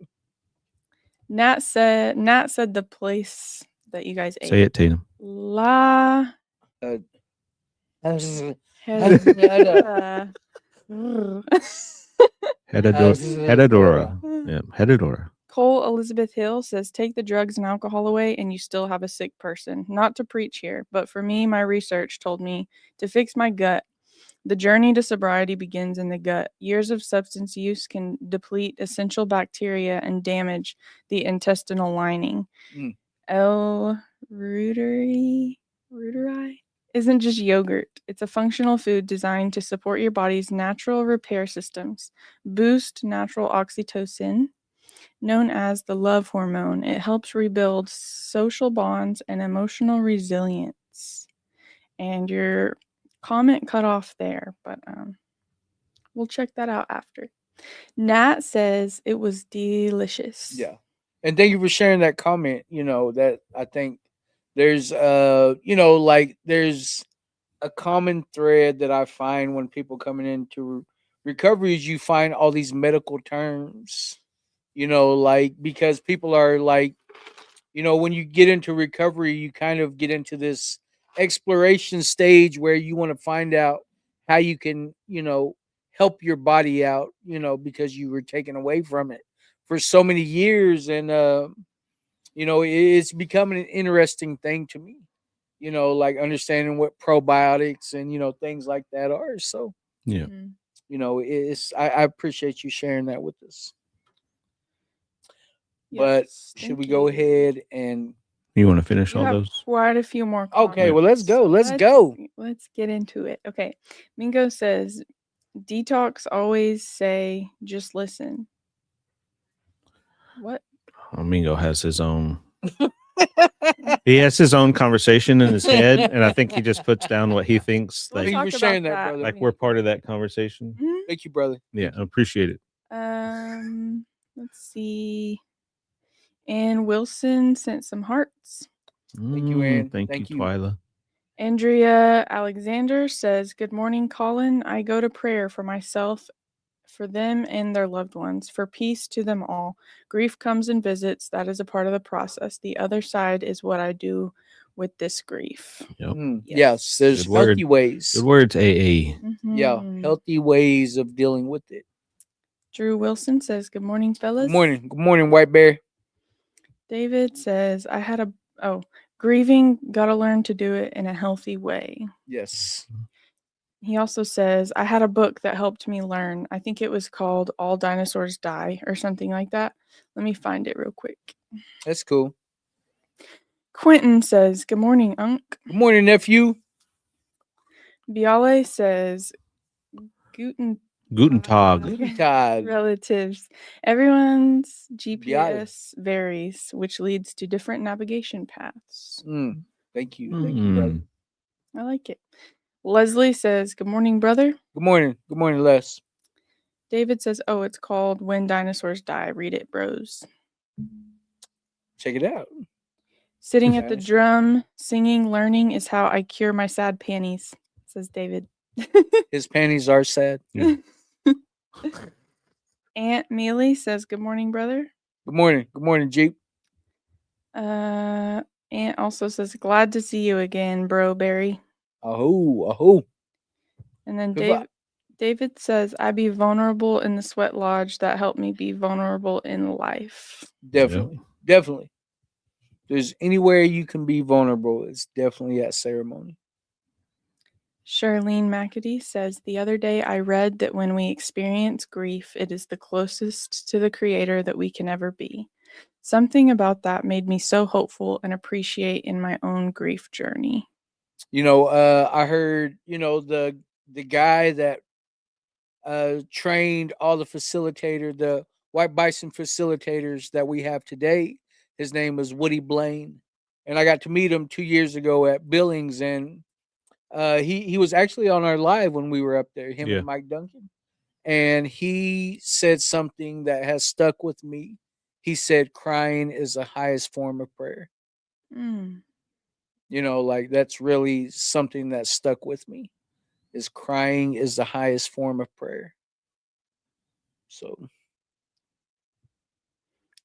Nat said the place that you guys ate. Say it, Tatum. La Hedadora. Yeah, Hedadora. Cole Elizabeth Hill says, take the drugs and alcohol away and you still have a sick person. Not to preach here, but for me, my research told me to fix my gut. The journey to sobriety begins in the gut. Years of substance use can deplete essential bacteria and damage the intestinal lining. L. reuteri isn't just yogurt. It's a functional food designed to support your body's natural repair systems, boost natural oxytocin, known as the love hormone. It helps rebuild social bonds and emotional resilience. and your comment cut off there, but we'll check that out after. Nat says it was delicious. Yeah. And thank you for sharing that comment. That I think there's there's a common thread that I find when people coming into recovery is you find all these medical terms, because people are like, when you get into recovery, you kind of get into this exploration stage where you want to find out how you can, help your body out, because you were taken away from it for so many years. And, it's becoming an interesting thing to me, like understanding what probiotics and, things like that are. So, Yeah. Mhm. I appreciate you sharing that with us. But Yes, should thank we go you. ahead and You want to finish You all have those? quite a few more okay, well, let's comments. go. Let's go. Let's get into it. Okay. Mingo says, detox always say, just listen. What? Mingo has his own. He has his own conversation in his head, and I think he just puts down what he thinks. We'll Like, Thank you talk for sharing about that, brother. like we're part of that conversation. Mhm. Thank you, brother. Yeah, I appreciate it. Let's see. And Wilson sent some hearts. Thank you, Ann. Thank Thank you, you. Twyla. Andrea Alexander says, good morning, Colin. I go to prayer for myself, for them and their loved ones, for peace to them all. Grief comes and visits. That is a part of the process. The other side is what I do with this grief. Yep. Yes, there's Good word. healthy ways. Good words, AA. Yeah, Mhm. healthy ways of dealing with it. Drew Wilson says, good morning, fellas. Good morning. Good morning, White Bear. David says, grieving, gotta learn to do it in a healthy way. Yes. He also says, I had a book that helped me learn. I think it was called All Dinosaurs Die or something like that. Let me find it real quick. That's cool. Quentin says, good morning, Unc. Good morning, nephew. Biale says, Guten Tag. Guten Tag. relatives. Everyone's Biale. GPS varies, which leads to different navigation paths. Thank you. Thank you, brother. I like it. Leslie says, good morning, brother. Good morning. Good morning, Les. David says, oh, it's called When Dinosaurs Die. Read it, bros. Check it out. Sitting at the drum, singing, learning is how I cure my sad panties, says David. His panties are sad. Aunt Mealy says, good morning, brother. Good morning. Good morning, Jeep. Aunt also says, glad to see you again, bro, Barry. Aho. And then Goodbye. David says, I be vulnerable in the sweat lodge. That helped me be vulnerable in life. Definitely. Definitely. There's anywhere you can be vulnerable, it's definitely at ceremony. Charlene McAdee says, the other day I read that when we experience grief, it is the closest to the Creator that we can ever be. Something about that made me so hopeful and appreciate in my own grief journey. I heard, the guy that trained all the White Bison facilitators that we have today. His name is Woody Blaine. And I got to meet him 2 years ago at Billings, and he was actually on our live when we were up there, him and Mike Duncan. And he said something that has stuck with me. He said, crying is the highest form of prayer. Like that's really something that stuck with me, is crying is the highest form of prayer. So.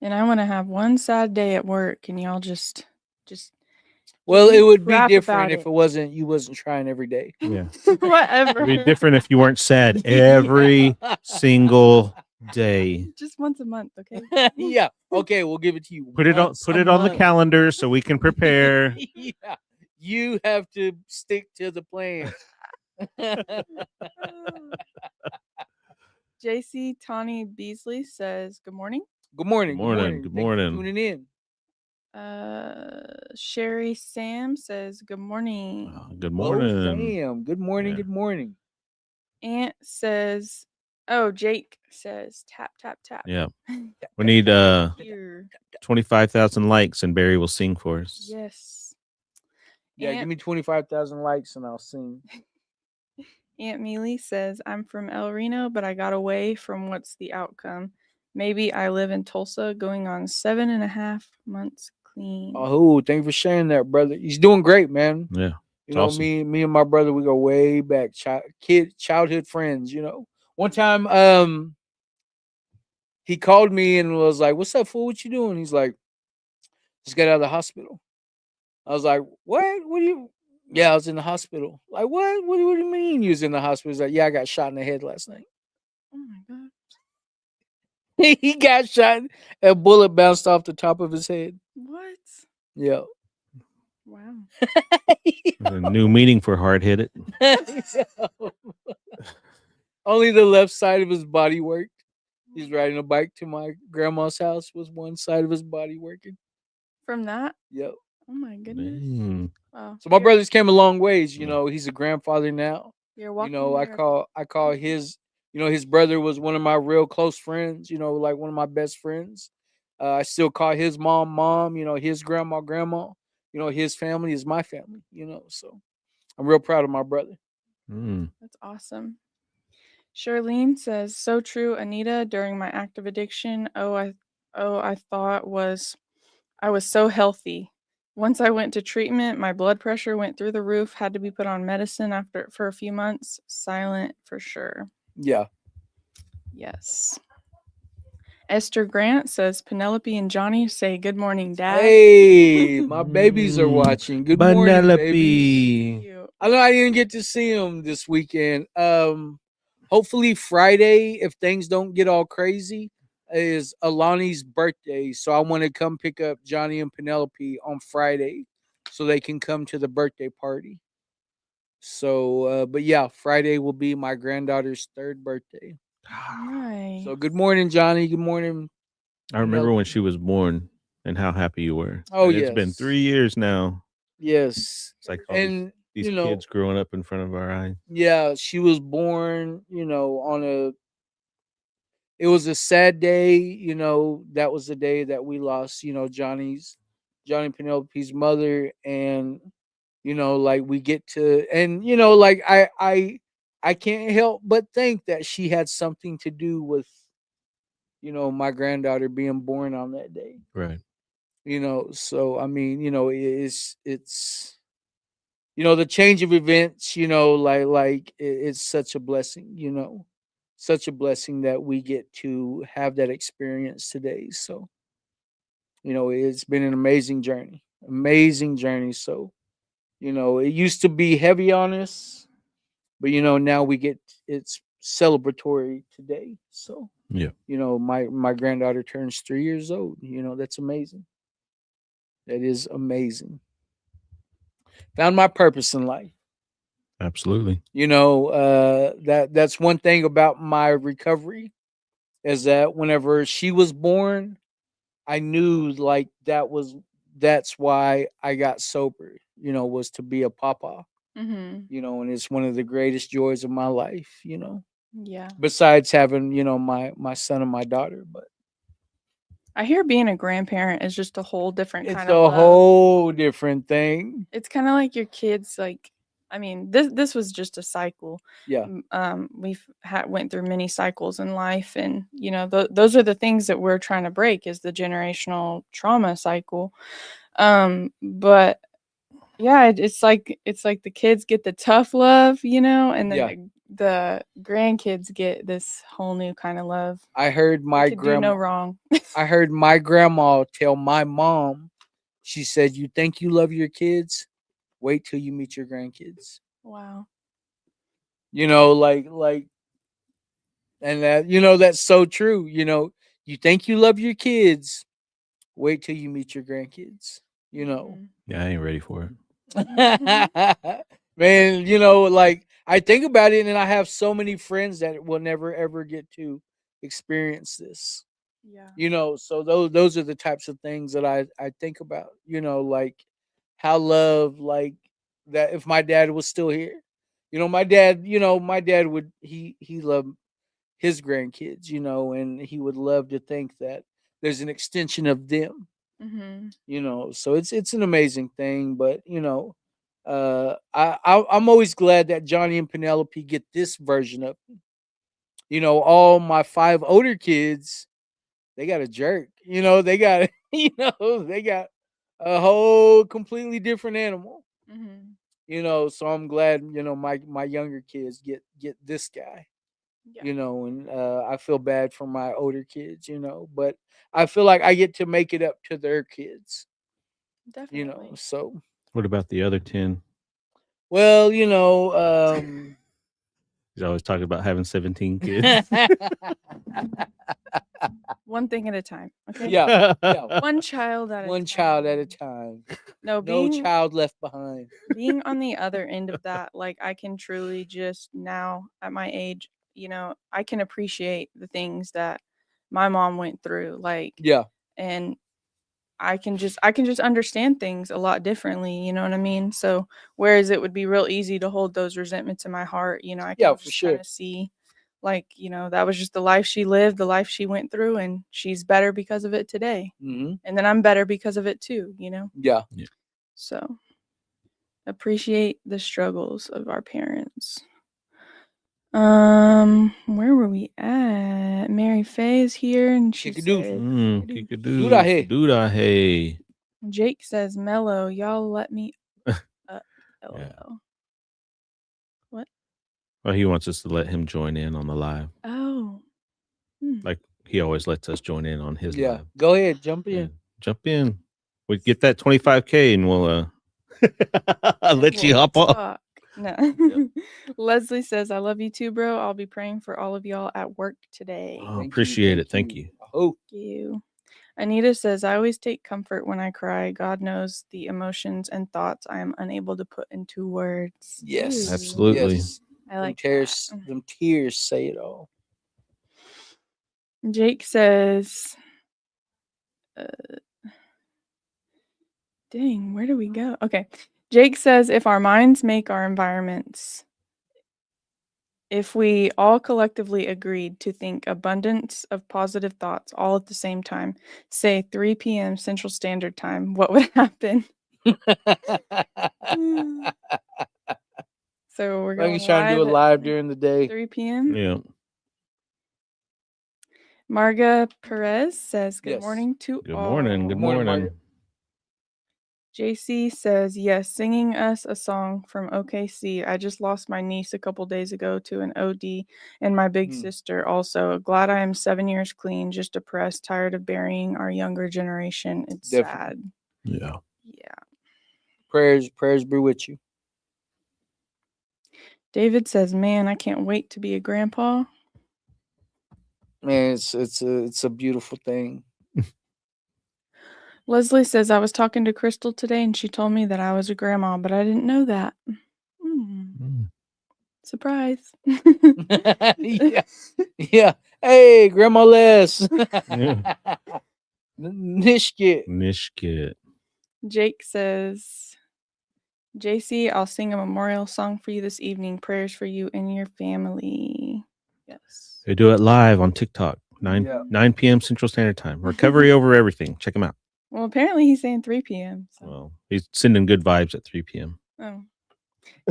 And I want to have one sad day at work, and y'all just. Well, it would be different if you wasn't trying every day. Yeah. Whatever. It'd be different if you weren't sad every single day. Just once a month, okay? Yeah. Okay, we'll give it to you. Put it on the calendar so we can prepare. Yeah. You have to stick to the plan. JC Tawny Beasley says, good morning. Good morning. Good morning. Good morning. Thank you for tuning in. Sherry Sam says, good morning. Good morning. Sam. Good morning. Yeah. Good morning. Aunt says, Jake says, tap, tap, tap. Yeah. We need 25,000 likes and Barry will sing for us. Yes. Yeah, give me 25,000 likes and I'll sing. Aunt Mealy says, I'm from El Reno, but I got away from what's the outcome. Maybe I live in Tulsa going on 7.5 months clean. Oh, thank you for sharing that, brother. He's doing great, man. Yeah. You know, awesome. me and my brother, we go way back, childhood friends. You know, one time, he called me and was like, "What's up, fool? What you doing?" He's like, "Just got out of the hospital." I was like, "What? What do you?" Yeah, I was in the hospital. Like, what? What do you mean you was in the hospital? He's like, "Yeah, I got shot in the head last night." Oh my God. He got shot. A bullet bounced off the top of his head. What? Yeah. Wow. There's a new meaning for hard hit it. Only the left side of his body worked. He's riding a bike to my grandma's house. Was one side of his body working? From that? Yep. Oh my goodness. Mm. Wow. So my brother's came a long ways. You Yeah. know, he's a grandfather now. You're You walking know, miracle. I call his. You know, his brother was one of my real close friends. You know, like one of my best friends. I still call his mom. You know, his grandma. You know, his family is my family. You know, so I'm real proud of my brother. Mm. That's awesome. Charlene says, so true, Anita, during my active addiction, I thought I was so healthy. Once I went to treatment, my blood pressure went through the roof, had to be put on medicine for a few months. Silent for sure. Yeah. Yes. Esther Grant says, Penelope and Johnny say, good morning, Dad. Hey, my babies are watching. Good morning, babies. Penelope. I know I didn't get to see them this weekend. Hopefully Friday, if things don't get all crazy, is Alani's birthday. So I want to come pick up Johnny and Penelope on Friday, so they can come to the birthday party. So, but yeah, Friday will be my granddaughter's third birthday. Nice. So good morning, Johnny. Good morning. I remember when Penelope. she was born and how happy you were. Oh And it's been yes, 3 years now. yes, It's like all and these kids growing up in front of our eyes. yeah, she was born, on it was a sad day, that was the day that we lost, Johnny Penelope's mother. And, like we get to, and, like I can't help but think that she had something to do with, my granddaughter being born on that day, Right. so I mean, it's the change of events, it's such a blessing, such a blessing that we get to have that experience today. So, it's been an amazing journey. So, it used to be heavy on us, but now we get it's celebratory today. So, Yeah. my granddaughter turns 3 years old. That's amazing. That is amazing. Found my purpose in life. Absolutely. That's one thing about my recovery, is that whenever she was born, I knew like that's why I got sober, was to be a papa, Mm-hmm. and it's one of the greatest joys of my life, Yeah. besides having, my son and my daughter. But I hear being a grandparent is just a whole different it's kind of a love. whole different thing. It's kind of like your kids. Like, I mean, this was just a cycle. Yeah. We've went through many cycles in life, and those are the things that we're trying to break, is the generational trauma cycle. But yeah, it's like the kids get the tough love, and then Yeah. the grandkids get this whole new kind of love. I heard They my could do no grandma wrong. I heard my grandma tell my mom, she said, "You think you love your kids? Wait till you meet your grandkids." Wow. Like, and that, that's so true. You think you love your kids, wait till you meet your grandkids. Mhm. Yeah, I ain't ready for it. Man, like I think about it, and I have so many friends that will never ever get to experience this. Yeah. So those are the types of things that I think about. Like how love, like that, if my dad was still here, my dad would, he loved his grandkids, and he would love to think that there's an extension of them. Mhm. So it's an amazing thing. But I'm always glad that Johnny and Penelope get this version of me. You know, all my 5 older kids, they got a jerk. You know, they got they got a whole completely different animal. Mhm. You know, so I'm glad, my younger kids get this guy. Yeah, And I feel bad for my older kids, but I feel like I get to make it up to their kids, definitely. so What about the other 10? well, He's always talking about having 17 kids. One thing at a time. Okay. yeah, yeah, One child at a one time. child at a time. No, No child left behind. being on the other end of that, like I can truly just now at my age, I can appreciate the things that my mom went through, like, Yeah. and I can just understand things a lot differently, you know what I mean? So whereas it would be real easy to hold those resentments in my heart, I Yeah, can for just sure. kind of see like, that was just the life she lived, the life she went through, and she's better because of it today. Hmm. And then I'm better because of it too, Yeah. So appreciate the struggles of our parents. Where were we at? Mary Faye is here and she Kickadoo. said, Kickadoo. Doodah-hey. Doodah-hey. Jake says, Mellow, y'all let me LOL. Yeah. What? Well, he wants us to let him join in on the live. Oh. Like he always lets us join in on his Yeah. live. Go ahead, jump in. Yeah. Jump in. We get that 25K and we'll I'll let you hop off. Talk. No. Yep. Leslie says, I love you too, bro. I'll be praying for all of y'all at work today. Oh, Thank appreciate you, it. Thank you. Oh, Thank you. Anita says, I always take comfort when I cry. God knows the emotions and thoughts I am unable to put into words. yes. Ooh, Absolutely. Yes. I like Them tears say it all. that. Jake says, dang, where do we go? Okay. Jake says, if our minds make our environments, if we all collectively agreed to think abundance of positive thoughts all at the same time, say 3 p.m. Central Standard Time, what would happen? So we're going He's trying to do it at live during the day. 3 p.m. Yeah. Marga Perez says, good Yes. morning to Good all. morning. Good Morning, morning. JC says, yes, singing us a song from OKC. I just lost my niece a couple days ago to an OD, and my big sister also. Glad I am 7 years clean, just depressed, tired of burying our younger generation. It's Definitely. sad. Yeah. Yeah. Prayers be with you. David says, man, I can't wait to be a grandpa. Man, it's a beautiful thing. Leslie says, I was talking to Crystal today and she told me that I was a grandma, but I didn't know that. Surprise. Yeah. Yeah. Hey, Grandma Les. Yeah. Nishkit. Nishkit. Jake says, JC, I'll sing a memorial song for you this evening. Prayers for you and your family. Yes. They do it live on TikTok, 9 Yeah. 9 p.m. Central Standard Time. Recovery over everything. Check him out. Well, apparently he's saying 3 p.m. So. Well, he's sending good vibes at 3 p.m. Oh.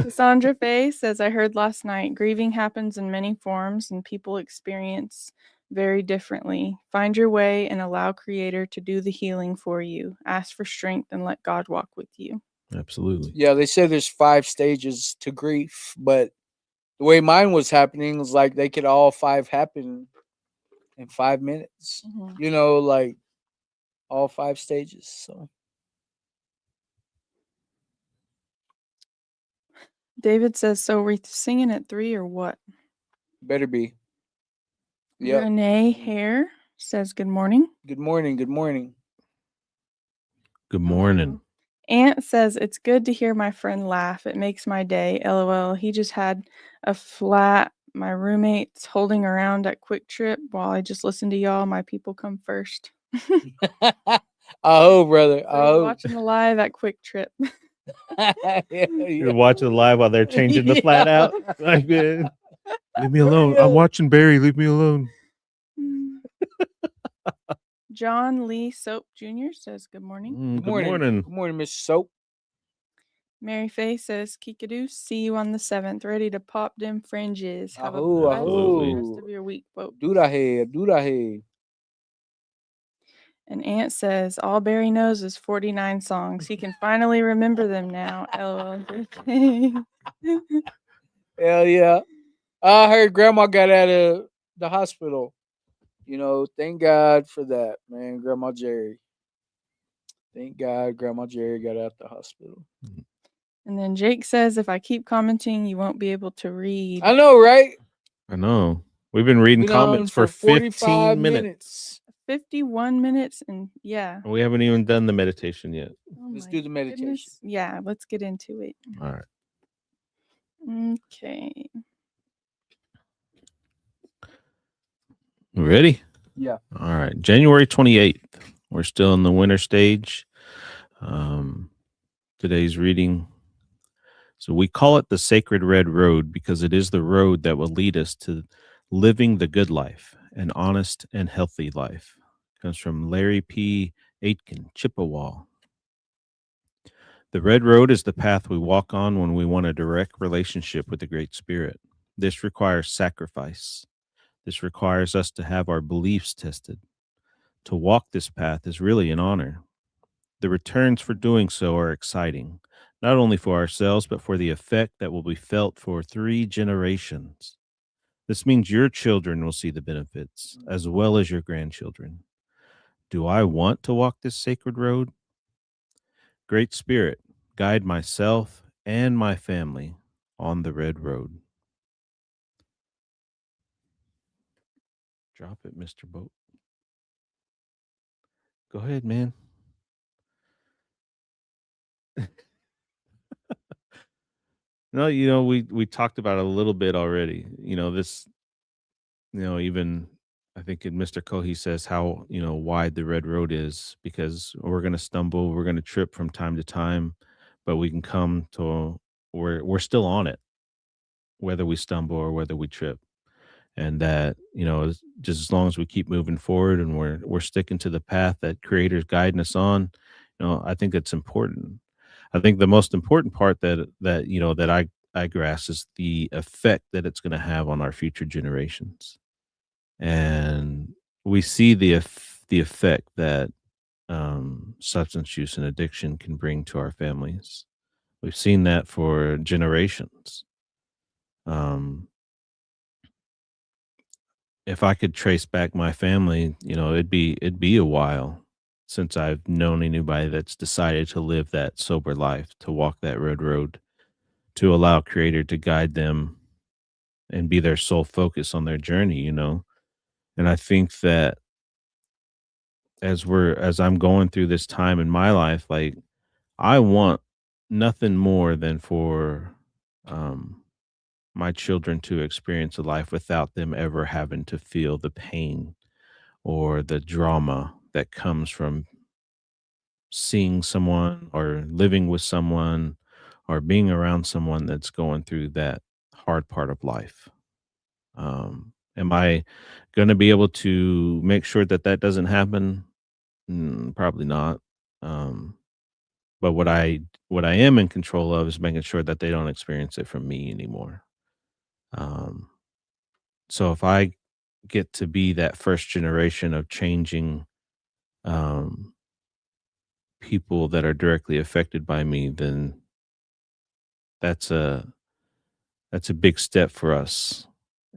Cassandra Faye says, I heard last night, grieving happens in many forms and people experience very differently. Find your way and allow Creator to do the healing for you. Ask for strength and let God walk with you. Absolutely. Yeah, they say there's 5 stages to grief, but the way mine was happening was like they could all 5 happen in 5 minutes. Mhm. Like all 5 stages. So David says, so we're singing at 3 or what? better be. Yep. Renee Hare says, good morning. Good morning. Good morning. Good morning. Aunt says, it's good to hear my friend laugh. It makes my day. LOL. He just had a flat. My roommate's holding around at Quick Trip while I just listen to y'all. My people come first. I hope, brother. I So he's hope. watching the live at Quick Trip. You're watching the live while they're changing the flat out. Like, man, leave me alone. I'm watching Barry. Leave me alone. John Lee Soap Jr. says, good morning. Good morning. Good morning, Mr. Soap. Mary Faye says, Kikadoo, see you on the 7th. Ready to pop them fringes. Have a Ahoo, blessed Absolutely. rest ahoo. of your week, folks. Do that here. Do that here. And Aunt says, all Barry knows is 49 songs. He can finally remember them now. LOL. Hell yeah. I heard Grandma got out of the hospital. You know, thank God for that, man. Grandma Jerry. Thank God Grandma Jerry got out the hospital. And then Jake says, if I keep commenting, you won't be able to read. I know, right? I know. We've been reading Been on comments for for 45 15 minutes. 51 minutes. And yeah. We haven't even done the meditation yet. Oh Let's my do the meditation. goodness. Yeah, let's get into it. All right. Okay. Ready? Yeah. All right. January 28th. We're still in the winter stage. Today's reading. So we call it the Sacred Red Road because it is the road that will lead us to living the good life, an honest and healthy life. Comes from Larry P. Aitken, Chippewa. The red road is the path we walk on when we want a direct relationship with the Great Spirit. This requires sacrifice. This requires us to have our beliefs tested. To walk this path is really an honor. The returns for doing so are exciting, not only for ourselves, but for the effect that will be felt for 3 generations. This means your children will see the benefits, as well as your grandchildren. Do I want to walk this sacred road? Great Spirit, guide myself and my family on the red road. Drop it, Mr. Boat. Go ahead, man. No, we talked about it a little bit already. This, even I think in Mr. Cohe says how, wide the red road is because we're going to stumble, we're going to trip from time to time, but we can come to we're still on it, whether we stumble or whether we trip. And that, just as long as we keep moving forward and we're sticking to the path that Creator's guiding us on, I think that's important. I think the most important part that I grasp is the effect that it's going to have on our future generations, and we see the effect that substance use and addiction can bring to our families. We've seen that for generations. If I could trace back my family, it'd be a while since I've known anybody that's decided to live that sober life, to walk that red road, to allow Creator to guide them and be their sole focus on their journey. And I think that as I'm going through this time in my life, like I want nothing more than for um my children to experience a life without them ever having to feel the pain or the drama that comes from seeing someone or living with someone or being around someone that's going through that hard part of life. Am I going to be able to make sure that that doesn't happen? Probably not. Um, but what I am in control of is making sure that they don't experience it from me anymore. Um, so if I get to be that first generation of changing um, people that are directly affected by me, then that's a that's a big step for us.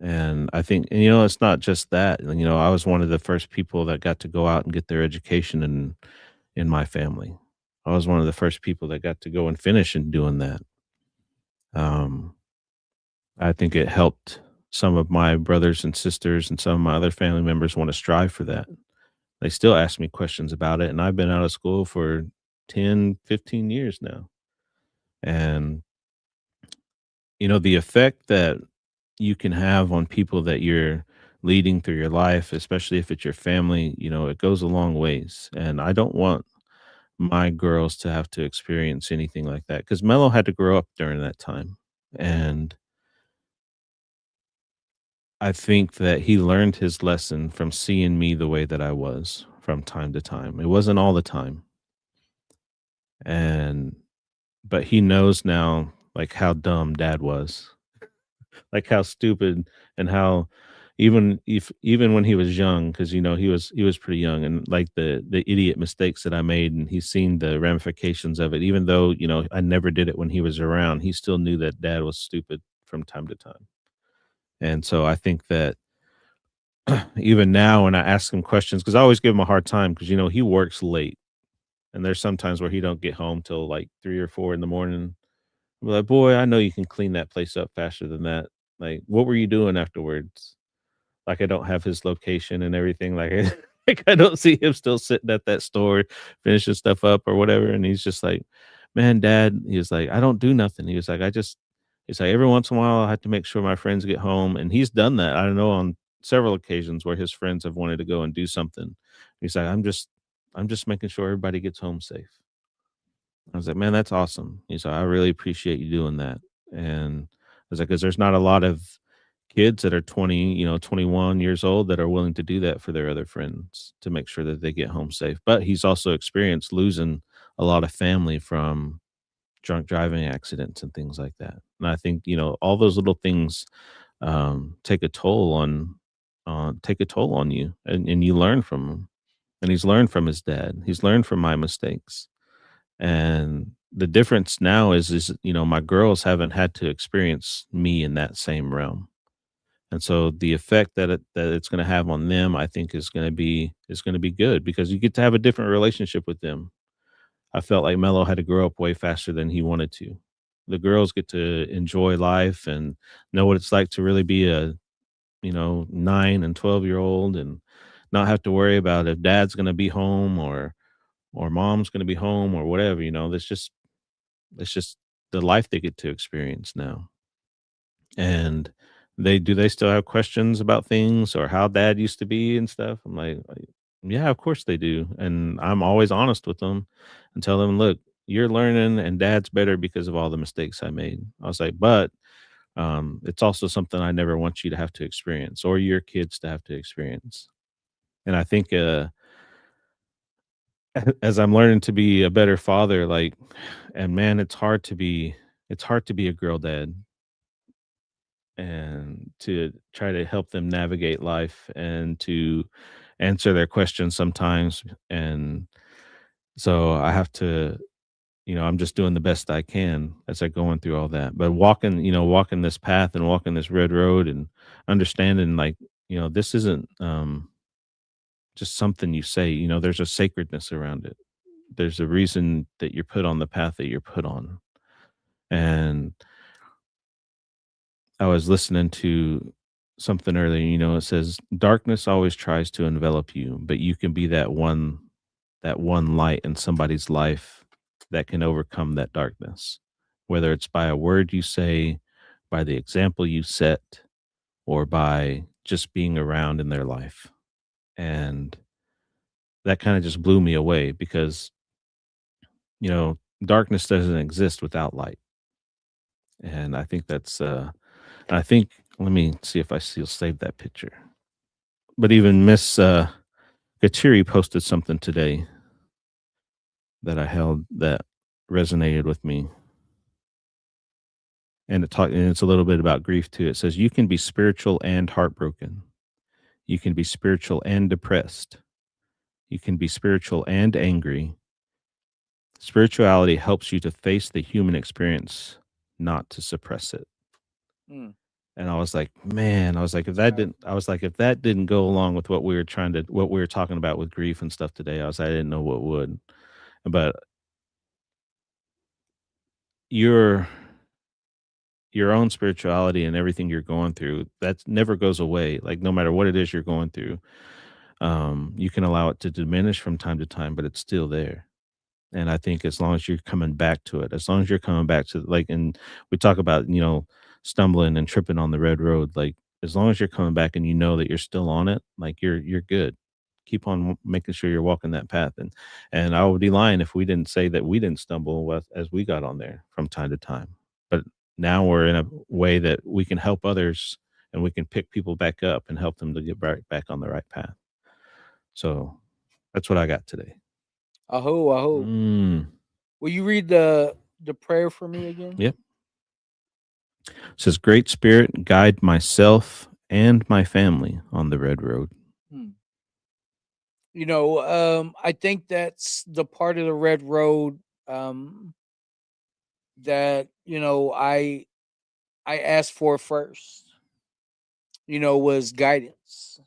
And I think, and it's not just that. I was one of the first people that got to go out and get their education in my family. I was one of the first people that got to go and finish in doing that. Um, I think it helped some of my brothers and sisters and some of my other family members want to strive for that. They still ask me questions about it, and I've been out of school for 10, 15 years now. And the effect that you can have on people that you're leading through your life, especially if it's your family, it goes a long ways. And I don't want my girls to have to experience anything like that because Mello had to grow up during that time. And I think that he learned his lesson from seeing me the way that I was from time to time. It wasn't all the time. And but he knows now like how dumb dad was, like how stupid, and how even when he was young, because he was pretty young, and like the idiot mistakes that I made, and he's seen the ramifications of it. Even though I never did it when he was around, he still knew that dad was stupid from time to time. And so I think that even now when I ask him questions, because I always give him a hard time, because he works late, and there's sometimes where he don't get home till like 3 or 4 in the morning. I'm like, boy, I know you can clean that place up faster than that. Like, what were you doing afterwards? Like, I don't have his location and everything. Like, like I don't see him still sitting at that store finishing stuff up or whatever. And he's just like, man, dad, he was like, I don't do nothing. He was like, he's like, every once in a while, I have to make sure my friends get home. And he's done that. I don't know, on several occasions where his friends have wanted to go and do something. He's like, I'm just making sure everybody gets home safe. I was like, man, that's awesome. He's like, I really appreciate you doing that. And I was like, because there's not a lot of kids that are 20, 21 years old that are willing to do that for their other friends to make sure that they get home safe. But he's also experienced losing a lot of family from drunk driving accidents and things like that. And I think, all those little things take a toll on you, and you learn from them. And he's learned from his dad. He's learned from my mistakes. And the difference now is my girls haven't had to experience me in that same realm. And so the effect that it's going to have on them, I think, is going to be good, because you get to have a different relationship with them. I felt like Mello had to grow up way faster than he wanted to. The girls get to enjoy life and know what it's like to really be a 9 and 12 year old, and not have to worry about if dad's going to be home, or mom's going to be home, or whatever. That's just the life they get to experience now. And they still have questions about things, or how dad used to be and stuff. I'm like, yeah, of course they do. And I'm always honest with them and tell them, look, you're learning, and dad's better because of all the mistakes I made. I was like, but it's also something I never want you to have to experience, or your kids to have to experience. And I think as I'm learning to be a better father, like, and man, it's hard to be a girl dad, and to try to help them navigate life, and to answer their questions sometimes. And so I have to, I'm just doing the best I can as I going through all that. But walking this path, and walking this red road, and understanding, like, this isn't just something you say. There's a sacredness around it. There's a reason that you're put on the path that you're put on. And I was listening to something earlier. It says darkness always tries to envelop you, but you can be that one light in somebody's life that can overcome that darkness, whether it's by a word you say, by the example you set, or by just being around in their life. And that kind of just blew me away, because darkness doesn't exist without light. And I think I think, let me see if I still save that picture. But even Miss Kateri posted something today that I held that resonated with me. And it's a little bit about grief too. It says, you can be spiritual and heartbroken. You can be spiritual and depressed. You can be spiritual and angry. Spirituality helps you to face the human experience, not to suppress it. Mm, And I was like, man, I was like, right. if that didn't go along with what we were talking about with grief and stuff today, I didn't know what would. But your your own spirituality and everything you're going through, that never goes away. Like, no matter what it is you're going through, you can allow it to diminish from time to time, but it's still there. And I think as long as you're coming back to it, as long as you're coming back to, like, and we talk about, stumbling and tripping on the red road, like, as long as you're coming back and you know that you're still on it, like, you're good. Keep on making sure you're walking that path. And I would be lying if we didn't say that we didn't stumble as we got on there from time to time. But now we're in a way that we can help others, and we can pick people back up and help them to get right back on the right path. So that's what I got today. Aho, aho. Mm. Will you read the the prayer for me again? Yep. It says, Great Spirit, guide myself and my family on the red road. Hmm. I think that's the part of the red road um, that I asked for first. Was guidance.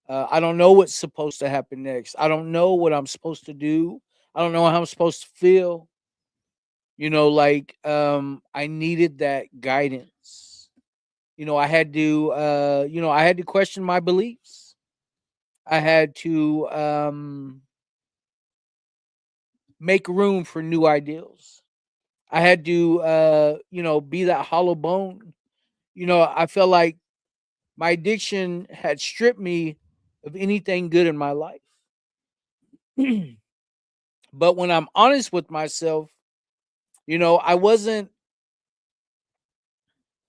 I don't know what's supposed to happen next. I don't know what I'm supposed to do. I don't know how I'm supposed to feel. I needed that guidance. I had to question my beliefs. I had to make room for new ideals. I had to be that hollow bone. I felt like my addiction had stripped me of anything good in my life. But when I'm honest with myself, you know, I wasn't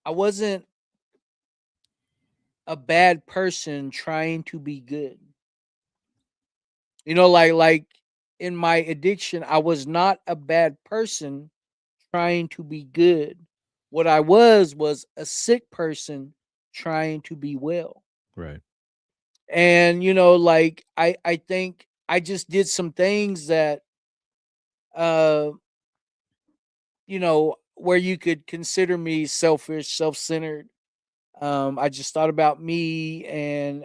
I wasn't a bad person trying to be good. Like in my addiction, I was not a bad person trying to be good. What I was a sick person trying to be well. Right. And I think I just did some things that uh where you could consider me selfish, self-centered. I just thought about me, and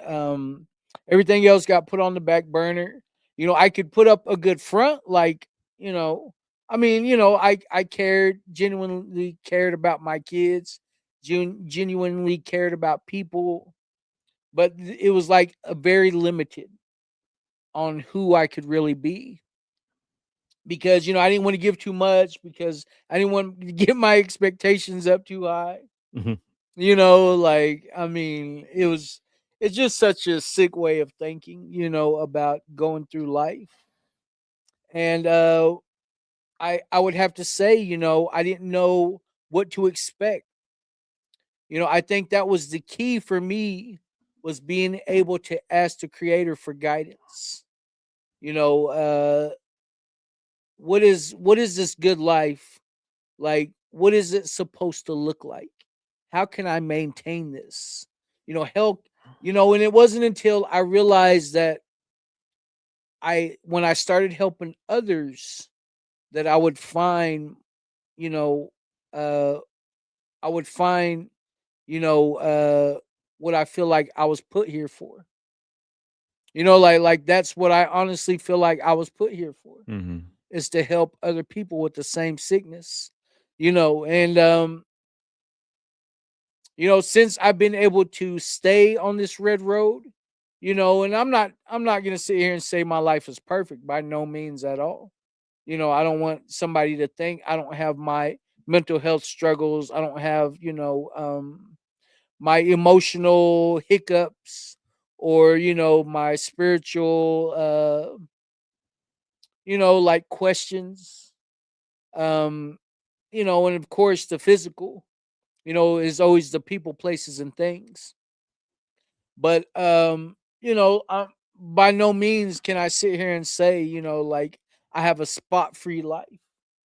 everything else got put on the back burner. I could put up a good front, like, you know, I cared, genuinely cared about my kids, genuinely cared about people, but it was like a very limited on who I could really be, because I didn't want to give too much, because I didn't want to get my expectations up too high. Mhm. It's just such a sick way of thinking, about going through life. And I would have to say, I didn't know what to expect. I think that was the key for me, was being able to ask the creator for guidance. You know, what is this good life? Like, what is it supposed to look like? How can I maintain this? Help, and it wasn't until I realized that when I started helping others, that I would find, you know, uh, I would find, what I feel like I was put here for. Like that's what I honestly feel like I was put here for, Mhm. is to help other people with the same sickness. And since I've been able to stay on this red road, and I'm not gonna sit here and say my life is perfect, by no means at all. I don't want somebody to think I don't have my mental health struggles. I don't have, my emotional hiccups, or, my spiritual like questions. Um, and of course the physical, is always the people, places, and things. But by no means can I sit here and say, like, I have a spot free life.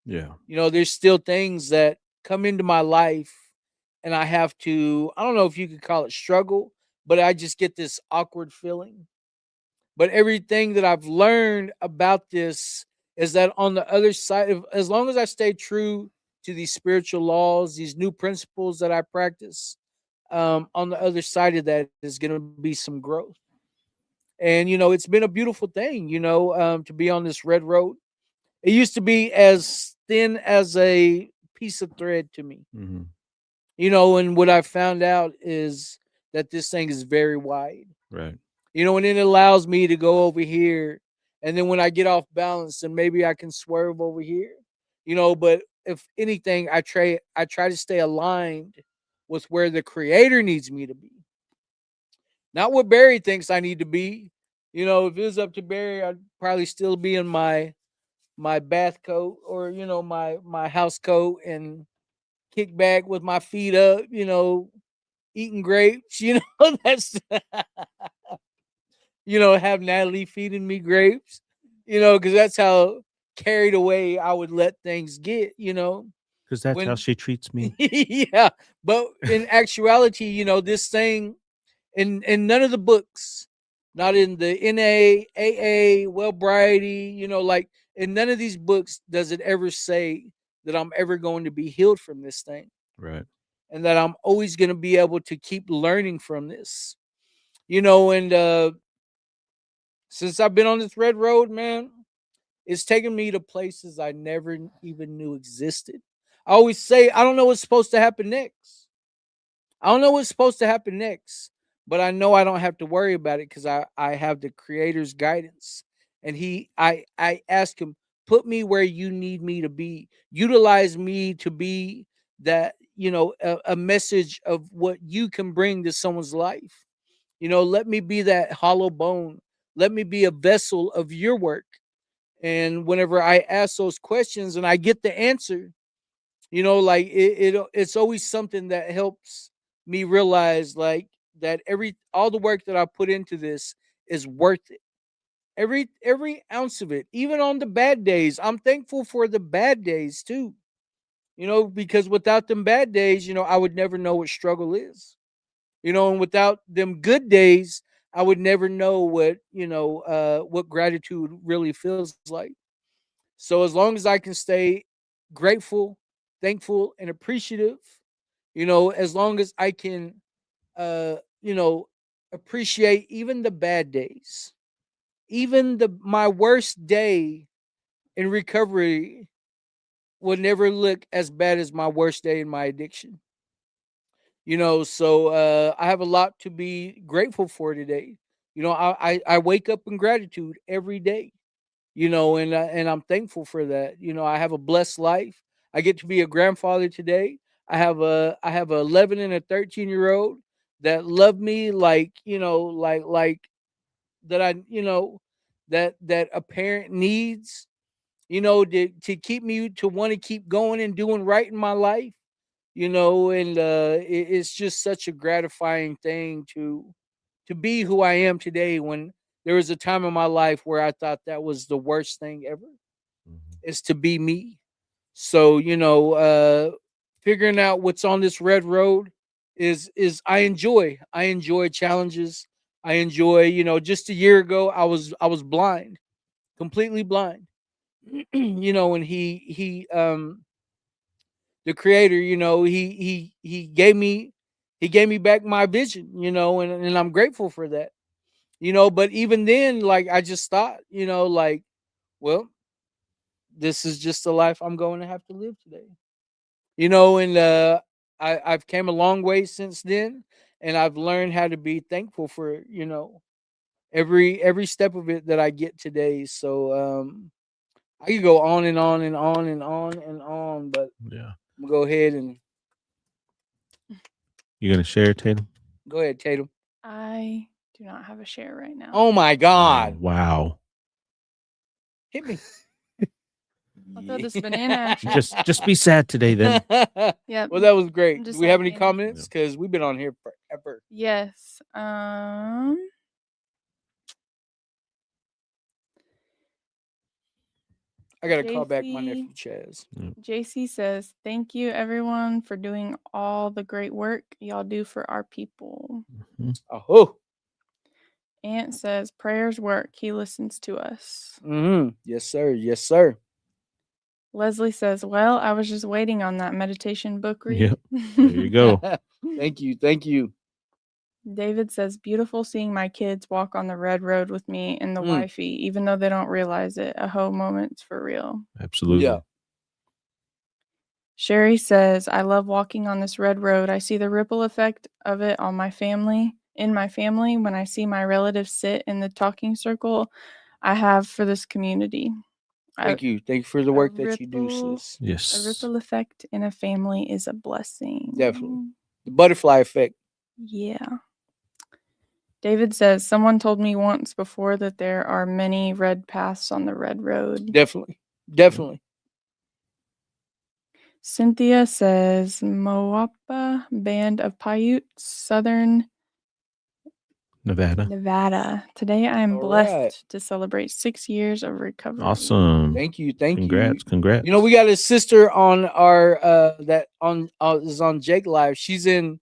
Yeah. There's still things that come into my life, and I have to, I don't know if you could call it struggle, but I just get this awkward feeling. But everything that I've learned about this is that on the other side of, as long as I stay true to these spiritual laws, these new principles that I practice, on the other side of that is going to be some growth. And it's been a beautiful thing, to be on this red road. It used to be as thin as a piece of thread to me, Mhm. and what I found out is that this thing is very wide, Right. and it allows me to go over here. And then when I get off balance, then maybe I can swerve over here, but if anything, I try to stay aligned with where the creator needs me to be, not what Barry thinks I need to be. If it was up to Barry, I'd probably still be in my bath coat, or my house coat, and kick back with my feet up, eating grapes. That's have Natalie feeding me grapes, because that's how carried away I would let things get, you know. Because that's how When she treats me. yeah, but in actuality, you know, this thing in none of the books, not in the NA, AA, Wellbriety, you know, like in none of these books does it ever say that I'm ever going to be healed from this thing Right. and that I'm always going to be able to keep learning from this. You know, and since I've been on this red road, man, it's taken me to places I never even knew existed. I always say I don't know what's supposed to happen next. I don't know what's supposed to happen next, but I know I don't have to worry about it because I have the creator's guidance. And I ask him, put me where you need me to be. Utilize me to be that, you know, a message of what you can bring to someone's life. You know, let me be that hollow bone. Let me be a vessel of your work. And whenever I ask those questions and I get the answer, you know, like it's always something that helps me realize like that all the work that I put into this is worth it. Every ounce of it, even on the bad days. I'm thankful for the bad days too. You know, because without them bad days, you know, I would never know what struggle is. You know, and without them good days, I would never know what gratitude really feels like. So as long as I can stay grateful, thankful, and appreciative, you know, as long as I can, you know, appreciate even the bad days, even my worst day in recovery will never look as bad as my worst day in my addiction. You know, so I have a lot to be grateful for today. You know, I wake up in gratitude every day, you know, and I'm thankful for that. You know, I have a blessed life. I get to be a grandfather today. I have a 11 and a 13-year-old that love me like, you know, like that that a parent needs, you know, to keep me to want to keep going and doing right in my life, you know, and it's just such a gratifying thing to be who I am today when there was a time in my life where I thought that was the worst thing ever Mhm. is to be me. So, you know, figuring out what's on this red road is I enjoy challenges. I enjoy, you know, just a year ago I was blind, completely blind. You know, and he the creator, you know, he gave me back my vision, you know, and I'm grateful for that. You know, but even then, like I just thought, you know, like, well, this is just the life I'm going to have to live today. You know, and I've came a long way since then, and I've learned how to be thankful for, you know, every step of it that I get today. So I could go on and on and on and on and on, but Yeah. I'm gonna go ahead and You gonna share, Tatum? go ahead, Tatum. I do not have a share right now. Oh my Wow. God. Wow. Hit me. I'll throw this banana at you. Just be sad today then. Yep. Well, that was I'm great. Do just we have any saying. comments? Because we've been on here forever. Yes. I gotta call back my JC nephew Chaz. JC says, "Thank you everyone for doing all the great work y'all do for our people." Mhm. Oh, Aunt says, "Prayers work. He listens to us." yes, sir. Yes, sir. Leslie says, "Well, I was just waiting on that meditation book read." Yep. There you go. Thank you. Thank you. David says, "Beautiful seeing my kids walk on the red road with me and the Mm. wifey, even though they don't realize it. A ho moments for real." Absolutely. Yeah. Sherry says, "I love walking on this red road. I see the ripple effect of it on my family, in my family, when I see my relatives sit in the talking circle I have for this community. Thank you. Thank you for the A work that you do, ripple, sis. a Yes. ripple effect in a family is a blessing." Definitely. The butterfly effect. Yeah. David says, "Someone told me once before that there are many red paths on the red road." Definitely. Definitely. Cynthia says, "Moapa Band of Paiutes, Southern Nevada. Today I am All blessed right. to celebrate 6 years of recovery. Awesome. Thank you. Thank Congrats. you. Congrats. You know, we got a sister on our that on is on Jake Live. She's in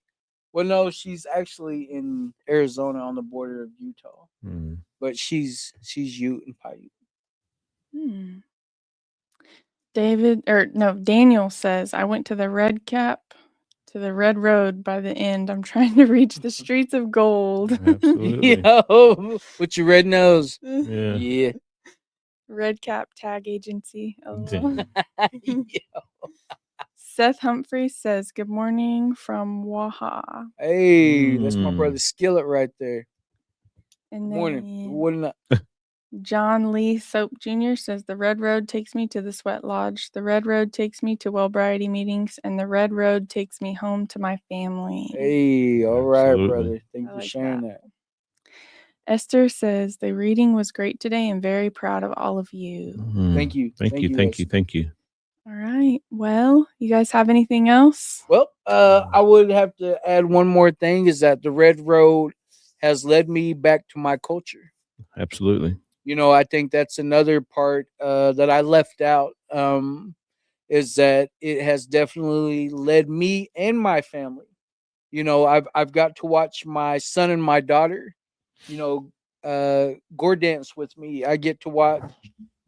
she's actually in Arizona on the border of Utah. Mm. But she's Ute and Paiute. Daniel says, I went to the red road by the end. I'm trying to reach the streets of gold. Absolutely. Yo, with your red nose. Yeah. Yeah. Red Cap Tag Agency. Damn. Seth Humphrey says, good morning from Waha. Hey, that's my Mm. brother Skillet right there. And Morning. then Wouldn't John Lee Soap Jr. says, the red road takes me to the sweat lodge. The red road takes me to Wellbriety meetings. And the red road takes me home to my family. Hey, all right, Absolutely. brother. Thank you for sharing that. Esther says, the reading was great today and very proud of all of you. Mm. Thank you. Thank you. Thank you. Thank you. All right. Well, you guys have anything else? Well, I would have to add one more thing is that the red road has led me back to my culture. Absolutely. You know, I think that's another part that I left out is that it has definitely led me and my family. You know, I've got to watch my son and my daughter, you know, gore dance with me. I get to watch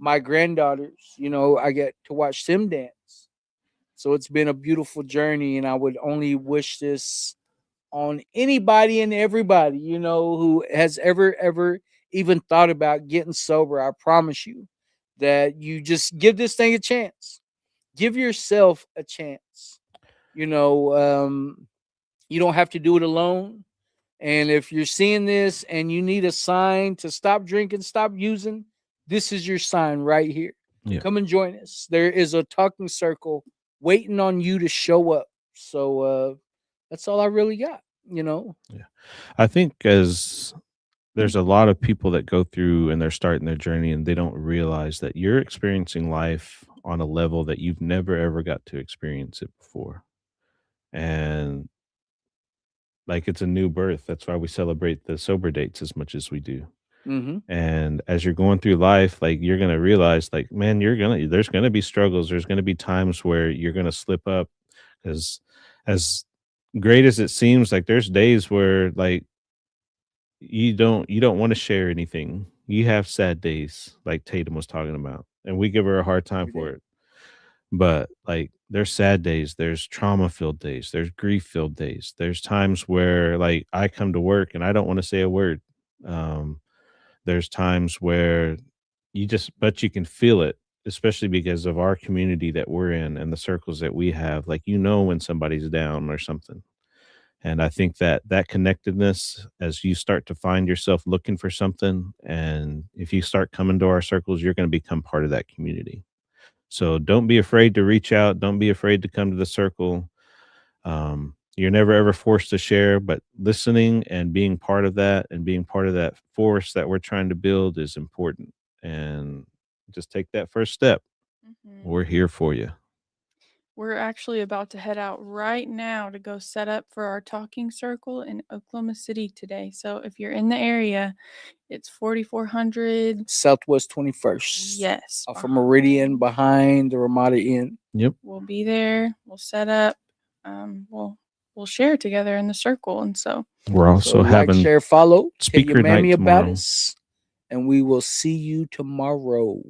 my granddaughters, you know, I get to watch them dance. So it's been a beautiful journey, and I would only wish this on anybody and everybody, you know, who has ever even thought about getting sober. I promise you that you just give this thing a chance. Give yourself a chance. You know, you don't have to do it alone. And if you're seeing this and you need a sign to stop drinking, stop using, this is your sign right here. Yeah. Come and join us. There is a talking circle waiting on you to show up. So that's all I really got, you know. Yeah. I think as there's a lot of people that go through and they're starting their journey and they don't realize that you're experiencing life on a level that you've never ever got to experience it before. And like it's a new birth. That's why we celebrate the sober dates as much as we do. Mm-hmm. And as you're going through life, like you're gonna realize, like, man, there's gonna be struggles. There's gonna be times where you're gonna slip up. Because as great as it seems, like there's days where like you don't want to share anything. You have sad days, like Tatum was talking about, and we give her a hard time for it. But like there's sad days, there's trauma filled days, there's grief filled days. There's times where like I come to work and I don't want to say a word. There's times where but you can feel it, especially because of our community that we're in and the circles that we have. Like, you know, when somebody's down or something. And I think that that connectedness, as you start to find yourself looking for something, and if you start coming to our circles, you're going to become part of that community. So don't be afraid to reach out. Don't be afraid to come to the circle. You're never ever forced to share, but listening and being part of that and being part of that force that we're trying to build is important. And just take that first step. We're here for you. We're actually about to head out right now to go set up for our talking circle in Oklahoma City today. So if you're in the area, it's 4400 Southwest 21st. Yes. Off of Meridian behind the Ramada Inn. Yep. We'll be there. We'll set up. We'll share together in the circle. And so we're also having like, share, follow, speaker tell your mammy night tomorrow. About us, and we will see you tomorrow.